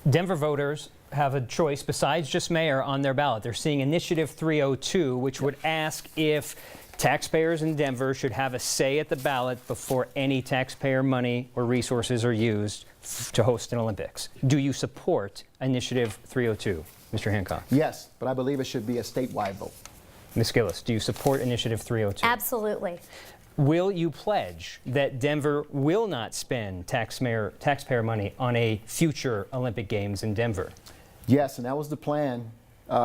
Denver voters have a choice besides just mayor on their ballot. They're seeing Initiative 302, which would ask if taxpayers in Denver should have a say at the ballot before any taxpayer money or resources are used to host an Olympics. Do you support Initiative 302, Mr. Hancock? Yes, but I believe it should be a statewide vote. Ms. Giellis, do you support Initiative 302? Absolutely. Will you pledge that Denver will not spend taxpayer money on a future Olympic Games in Denver? Yes, and that was the plan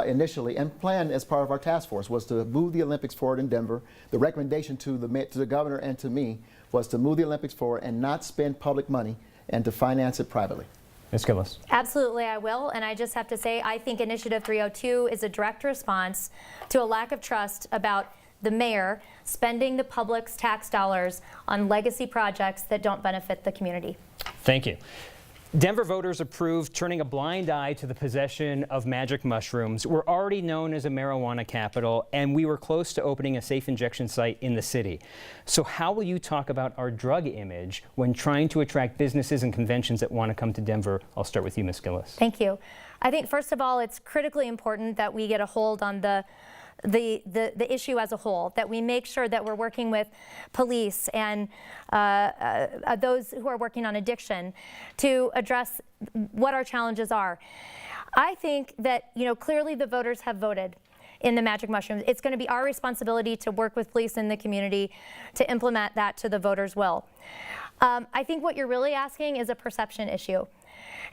initially, and planned as part of our task force, was to move the Olympics forward in Denver. The recommendation to the governor and to me was to move the Olympics forward and not spend public money and to finance it privately. Ms. Giellis. Absolutely, I will. And I just have to say, I think Initiative 302 is a direct response to a lack of trust about the mayor spending the public's tax dollars on legacy projects that don't benefit the community. Thank you. Denver voters approved turning a blind eye to the possession of magic mushrooms. We're already known as a marijuana capital, and we were close to opening a safe injection site in the city. So how will you talk about our drug image when trying to attract businesses and conventions that want to come to Denver? I'll start with you, Ms. Giellis. Thank you. I think, first of all, it's critically important that we get a hold on the issue as a whole, that we make sure that we're working with police and those who are working on addiction to address what our challenges are. I think that, clearly the voters have voted in the magic mushrooms. It's going to be our responsibility to work with police in the community to implement that to the voters' will. I think what you're really asking is a perception issue.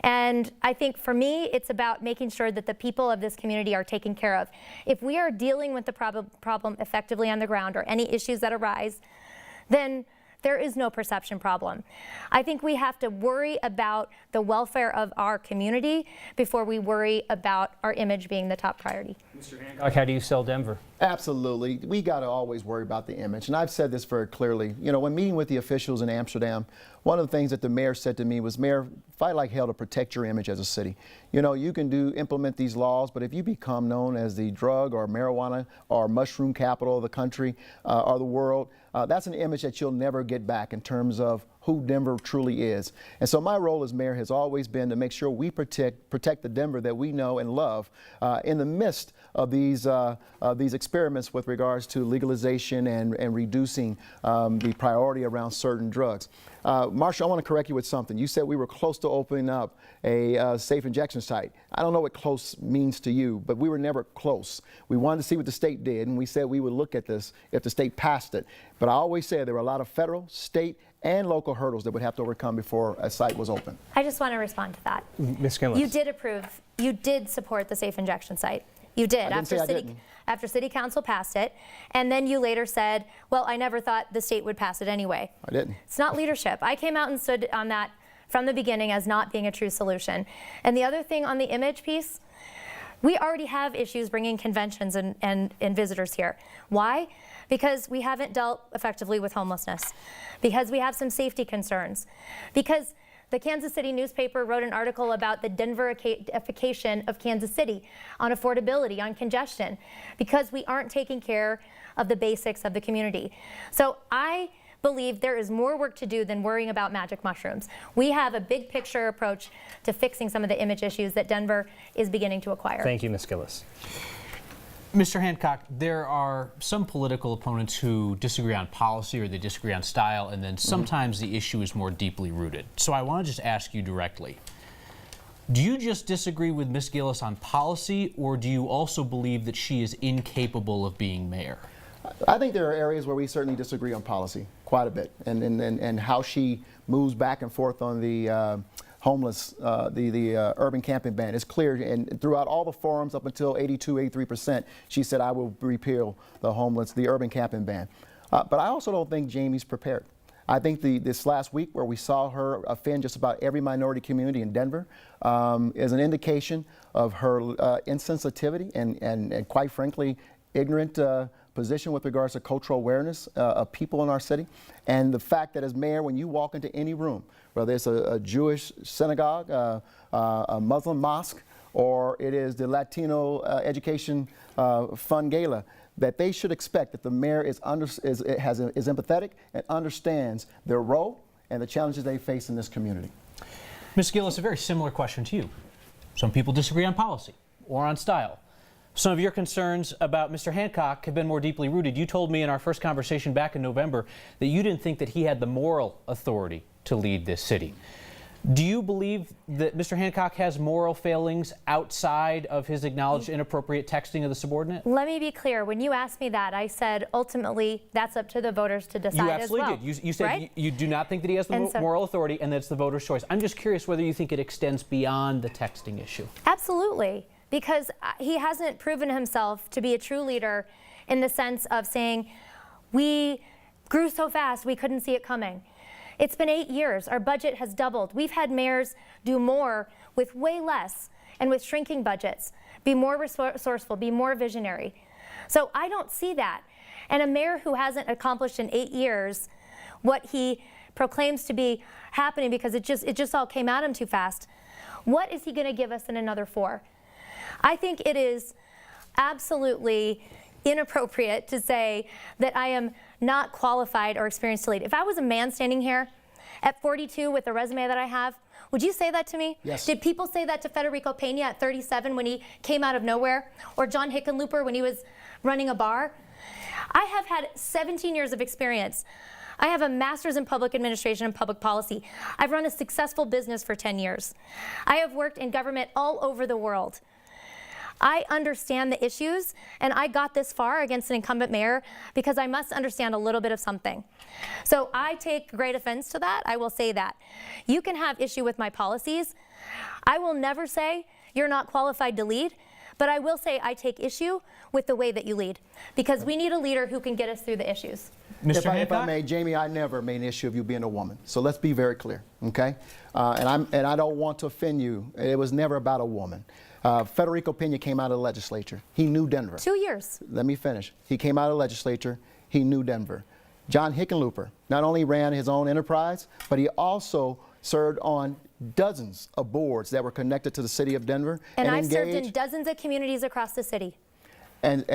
And I think for me, it's about making sure that the people of this community are taken care of. If we are dealing with the problem effectively on the ground, or any issues that arise, then there is no perception problem. I think we have to worry about the welfare of our community before we worry about our image being the top priority. Mr. Hancock, how do you sell Denver? Absolutely. We got to always worry about the image. And I've said this very clearly. When meeting with the officials in Amsterdam, one of the things that the mayor said to me was, Mayor, fight like hell to protect your image as a city. You can implement these laws, but if you become known as the drug or marijuana or mushroom capital of the country or the world, that's an image that you'll never get back in terms of who Denver truly is. And so my role as mayor has always been to make sure we protect the Denver that we know and love in the midst of these experiments with regards to legalization and reducing the priority around certain drugs. Marsha, I want to correct you with something. You said we were close to opening up a safe injection site. I don't know what close means to you, but we were never close. We wanted to see what the state did, and we said we would look at this if the state passed it. But I always said there were a lot of federal, state, and local hurdles that would have to overcome before a site was open. I just want to respond to that. Ms. Giellis. You did support the safe injection site. You did. I didn't say I didn't. After City Council passed it, and then you later said, well, I never thought the state would pass it anyway. I didn't. It's not leadership. I came out and stood on that from the beginning as not being a true solution. And the other thing on the image piece, We already have issues bringing conventions and visitors here. Why? Because we haven't dealt effectively with homelessness, because we have some safety concerns, because the Kansas City newspaper wrote an article about the Denverification of Kansas City on affordability, on congestion, because we aren't taking care of the basics of the community. So I believe there is more work to do than worrying about magic mushrooms. We have a big picture approach to fixing some of the image issues that Denver is beginning to acquire. Thank you, Ms. Giellis. Mr. Hancock, there are some political opponents who disagree on policy or they disagree on style, and then sometimes the issue is more deeply rooted. So I want to just ask you directly, do you just disagree with Ms. Giellis on policy, or do you also believe that she is incapable of being mayor? I think there are areas where we certainly disagree on policy quite a bit, and how she moves back and forth on the the urban camping ban. It's clear, and throughout all the forums up until 82-83%, she said, I will repeal the urban camping ban. But I also don't think Jamie's prepared. I think this last week where we saw her offend just about every minority community in Denver is an indication of her insensitivity and quite frankly, ignorant position with regards to cultural awareness of people in our city. And the fact that as mayor, when you walk into any room, whether it's a Jewish synagogue, a Muslim mosque, or it is the Latino Education Fund Gala, that they should expect that the mayor is empathetic and understands their role and the challenges they face in this community. Ms. Giellis, a very similar question to you. Some people disagree on policy or on style. Some of your concerns about Mr. Hancock have been more deeply rooted. You told me in our first conversation back in November that you didn't think that he had the moral authority to lead this city. Do you believe that Mr. Hancock has moral failings outside of his acknowledged inappropriate texting of the subordinate? Let me be clear. When you asked me that, I said ultimately that's up to the voters to decide as well. You absolutely did. You said right? you do not think that he has the moral authority and that's the voters' choice. I'm just curious whether you think it extends beyond the texting issue. Absolutely. Because he hasn't proven himself to be a true leader in the sense of saying, we grew so fast we couldn't see it coming. It's been 8 years. Our budget has doubled. We've had mayors do more with way less and with shrinking budgets, be more resourceful, be more visionary. So I don't see that. And a mayor who hasn't accomplished in 8 years what he proclaims to be happening because it just all came at him too fast, what is he going to give us in another 4? I think it is absolutely inappropriate to say that I am not qualified or experienced to lead. If I was a man standing here at 42 with the resume that I have, would you say that to me? Yes. Did people say that to Federico Pena at 37 when he came out of nowhere? Or John Hickenlooper when he was running a bar? I have had 17 years of experience. I have a master's in public administration and public policy. I've run a successful business for 10 years. I have worked in government all over the world. I understand the issues, and I got this far against an incumbent mayor because I must understand a little bit of something. So I take great offense to that. I will say that. You can have issue with my policies. I will never say you're not qualified to lead, but I will say I take issue with the way that you lead because we need a leader who can get us through the issues. Mr. Hancock? If I may, Jamie, I never made an issue of you being a woman. So let's be very clear, okay? And I don't want to offend you. It was never about a woman. Federico Pena came out of the legislature. He knew Denver. 2 years. Let me finish. He came out of the legislature. He knew Denver. John Hickenlooper not only ran his own enterprise, but he also served on dozens of boards that were connected to the city of Denver. And I've served in dozens of communities across the city. And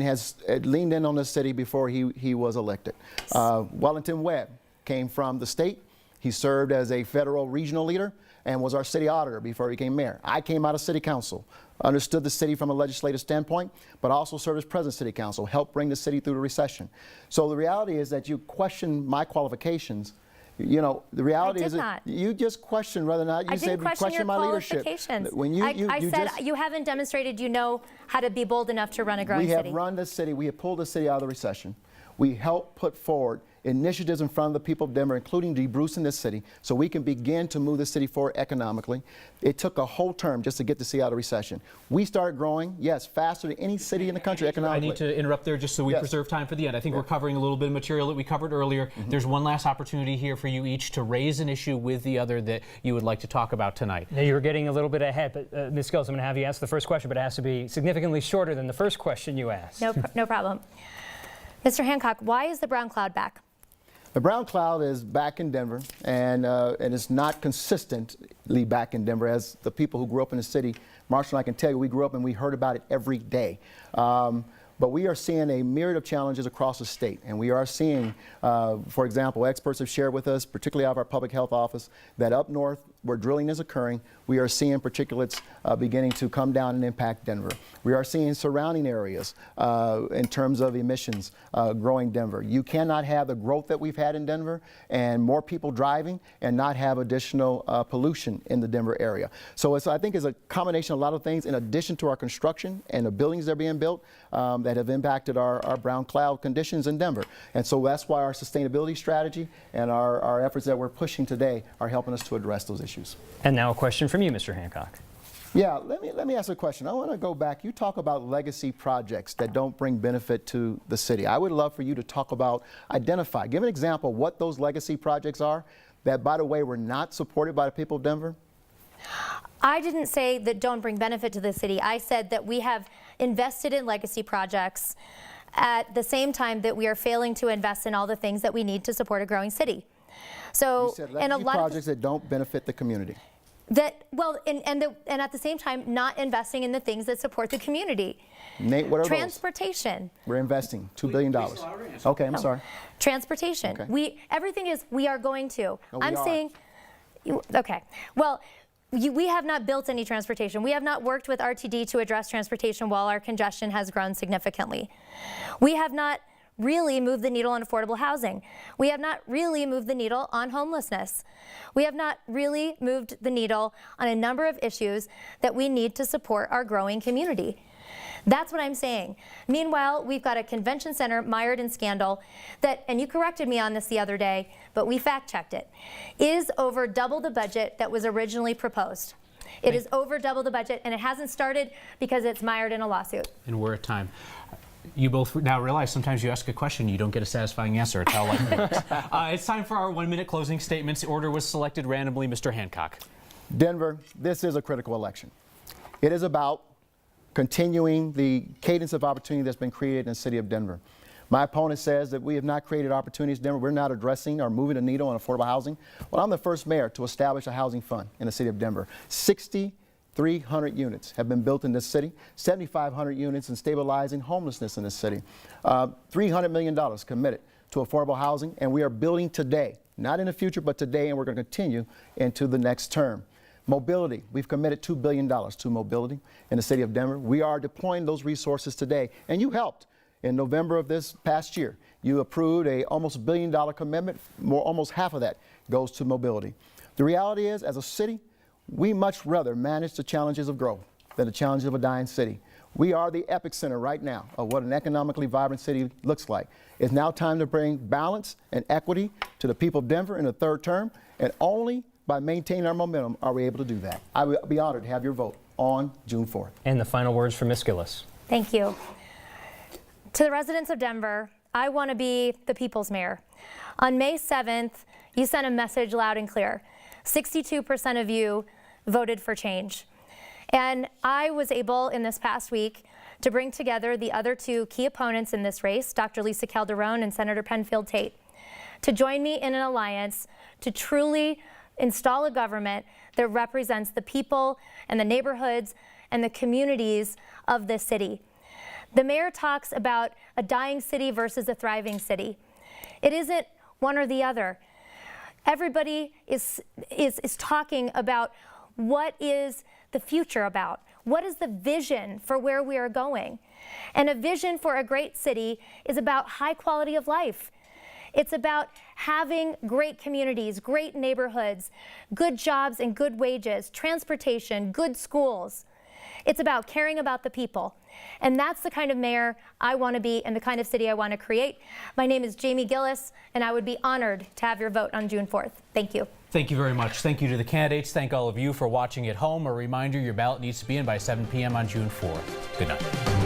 has leaned in on the city before he was elected. Wellington Webb came from the state. He served as a federal regional leader and was our city auditor before he became mayor. I came out of city council, understood the city from a legislative standpoint, but also served as president of city council, helped bring the city through the recession. So the reality is that you question my qualifications. You know, the reality is that you just question whether or not you question my leadership. When I said you haven't demonstrated you know how to be bold enough to run a growing city. We have run the city. We have pulled the city out of the recession. We help put forward initiatives in front of the people of Denver, including debrucing this city, so we can begin to move the city forward economically. It took a whole term just to get the city out of recession. We started growing, yes, faster than any city in the country economically. I need to interrupt there just so we preserve time for the end. I think we're covering a little bit of material that we covered earlier. There's one last opportunity here for you each to raise an issue with the other that you would like to talk about tonight. Now, you're getting a little bit ahead, but Ms. Giellis, I'm going to have you ask the first question, but it has to be significantly shorter than the first question you asked. No problem. Mr. Hancock, why is the brown cloud back? The brown cloud is back in Denver, and it's not consistently back in Denver. As the people who grew up in the city, Marshall and I can tell you, we grew up and we heard about it every day. But we are seeing a myriad of challenges across the state, and we are seeing, for example, experts have shared with us, particularly out of our public health office, that up north where drilling is occurring, we are seeing particulates beginning to come down and impact Denver. We are seeing surrounding areas in terms of emissions growing Denver. You cannot have the growth that we've had in Denver and more people driving and not have additional pollution in the Denver area. So I think it's a combination of a lot of things in addition to our construction and the buildings that are being built that have impacted our brown cloud conditions in Denver. And so that's why our sustainability strategy and our efforts that we're pushing today are helping us to address those issues. And now a question from you, Mr. Hancock. Yeah, let me ask a question. I want to go back. You talk about legacy projects that don't bring benefit to the city. I would love for you to talk about, give an example of what those legacy projects are that, by the way, were not supported by the people of Denver. I didn't say that don't bring benefit to the city. I said that we have invested in legacy projects at the same time that we are failing to invest in all the things that we need to support a growing city. So, you said legacy projects that don't benefit the community. And at the same time, not investing in the things that support the community. Nate, what are Transportation. those? We're investing $2 billion. Okay, I'm sorry. Transportation. Okay. Everything is we are going to. No, I'm saying, okay. Well, we have not built any transportation. We have not worked with RTD to address transportation while our congestion has grown significantly. We have not really moved the needle on affordable housing. We have not really moved the needle on homelessness. We have not really moved the needle on a number of issues that we need to support our growing community. That's what I'm saying. Meanwhile, we've got a convention center mired in scandal that, and you corrected me on this the other day, but we fact-checked it, is over double the budget that was originally proposed. It is over double the budget, and it hasn't started because it's mired in a lawsuit. And we're at time. You both now realize sometimes you ask a question, you don't get a satisfying answer. It's how life works. It's time for our 1-minute closing statements. The order was selected randomly. Mr. Hancock. Denver, this is a critical election. It is about continuing the cadence of opportunity that's been created in the city of Denver. My opponent says that we have not created opportunities in Denver. We're not addressing or moving the needle on affordable housing. Well, I'm the first mayor to establish a housing fund in the city of Denver. 6,300 units have been built in this city, 7,500 units in stabilizing homelessness in this city, $300 million committed to affordable housing, and we are building today, not in the future, but today, and we're going to continue into the next term. Mobility, we've committed $2 billion to mobility in the city of Denver. We are deploying those resources today, and you helped. In November of this past year, you approved a almost $1 billion commitment. Almost half of that goes to mobility. The reality is, as a city, we much rather manage the challenges of growth than the challenges of a dying city. We are the epicenter right now of what an economically vibrant city looks like. It's now time to bring balance and equity to the people of Denver in the third term, and only by maintaining our momentum are we able to do that. I will be honored to have your vote on June 4th. And the final words from Ms. Giellis. Thank you. To the residents of Denver, I want to be the people's mayor. On May 7th, you sent a message loud and clear. 62% of you voted for change. And I was able in this past week to bring together the other two key opponents in this race, Dr. Lisa Calderon and Senator Penfield Tate, to join me in an alliance to truly install a government that represents the people and the neighborhoods and the communities of this city. The mayor talks about a dying city versus a thriving city. It isn't one or the other. Everybody is talking about what is the future about. What is the vision for where we are going? And a vision for a great city is about high quality of life. It's about having great communities, great neighborhoods, good jobs and good wages, transportation, good schools. It's about caring about the people. And that's the kind of mayor I want to be and the kind of city I want to create. My name is Jamie Giellis, and I would be honored to have your vote on June 4th. Thank you. Thank you very much. Thank you to the candidates. Thank all of you for watching at home. A reminder, your ballot needs to be in by 7 p.m. on June 4th. Good night.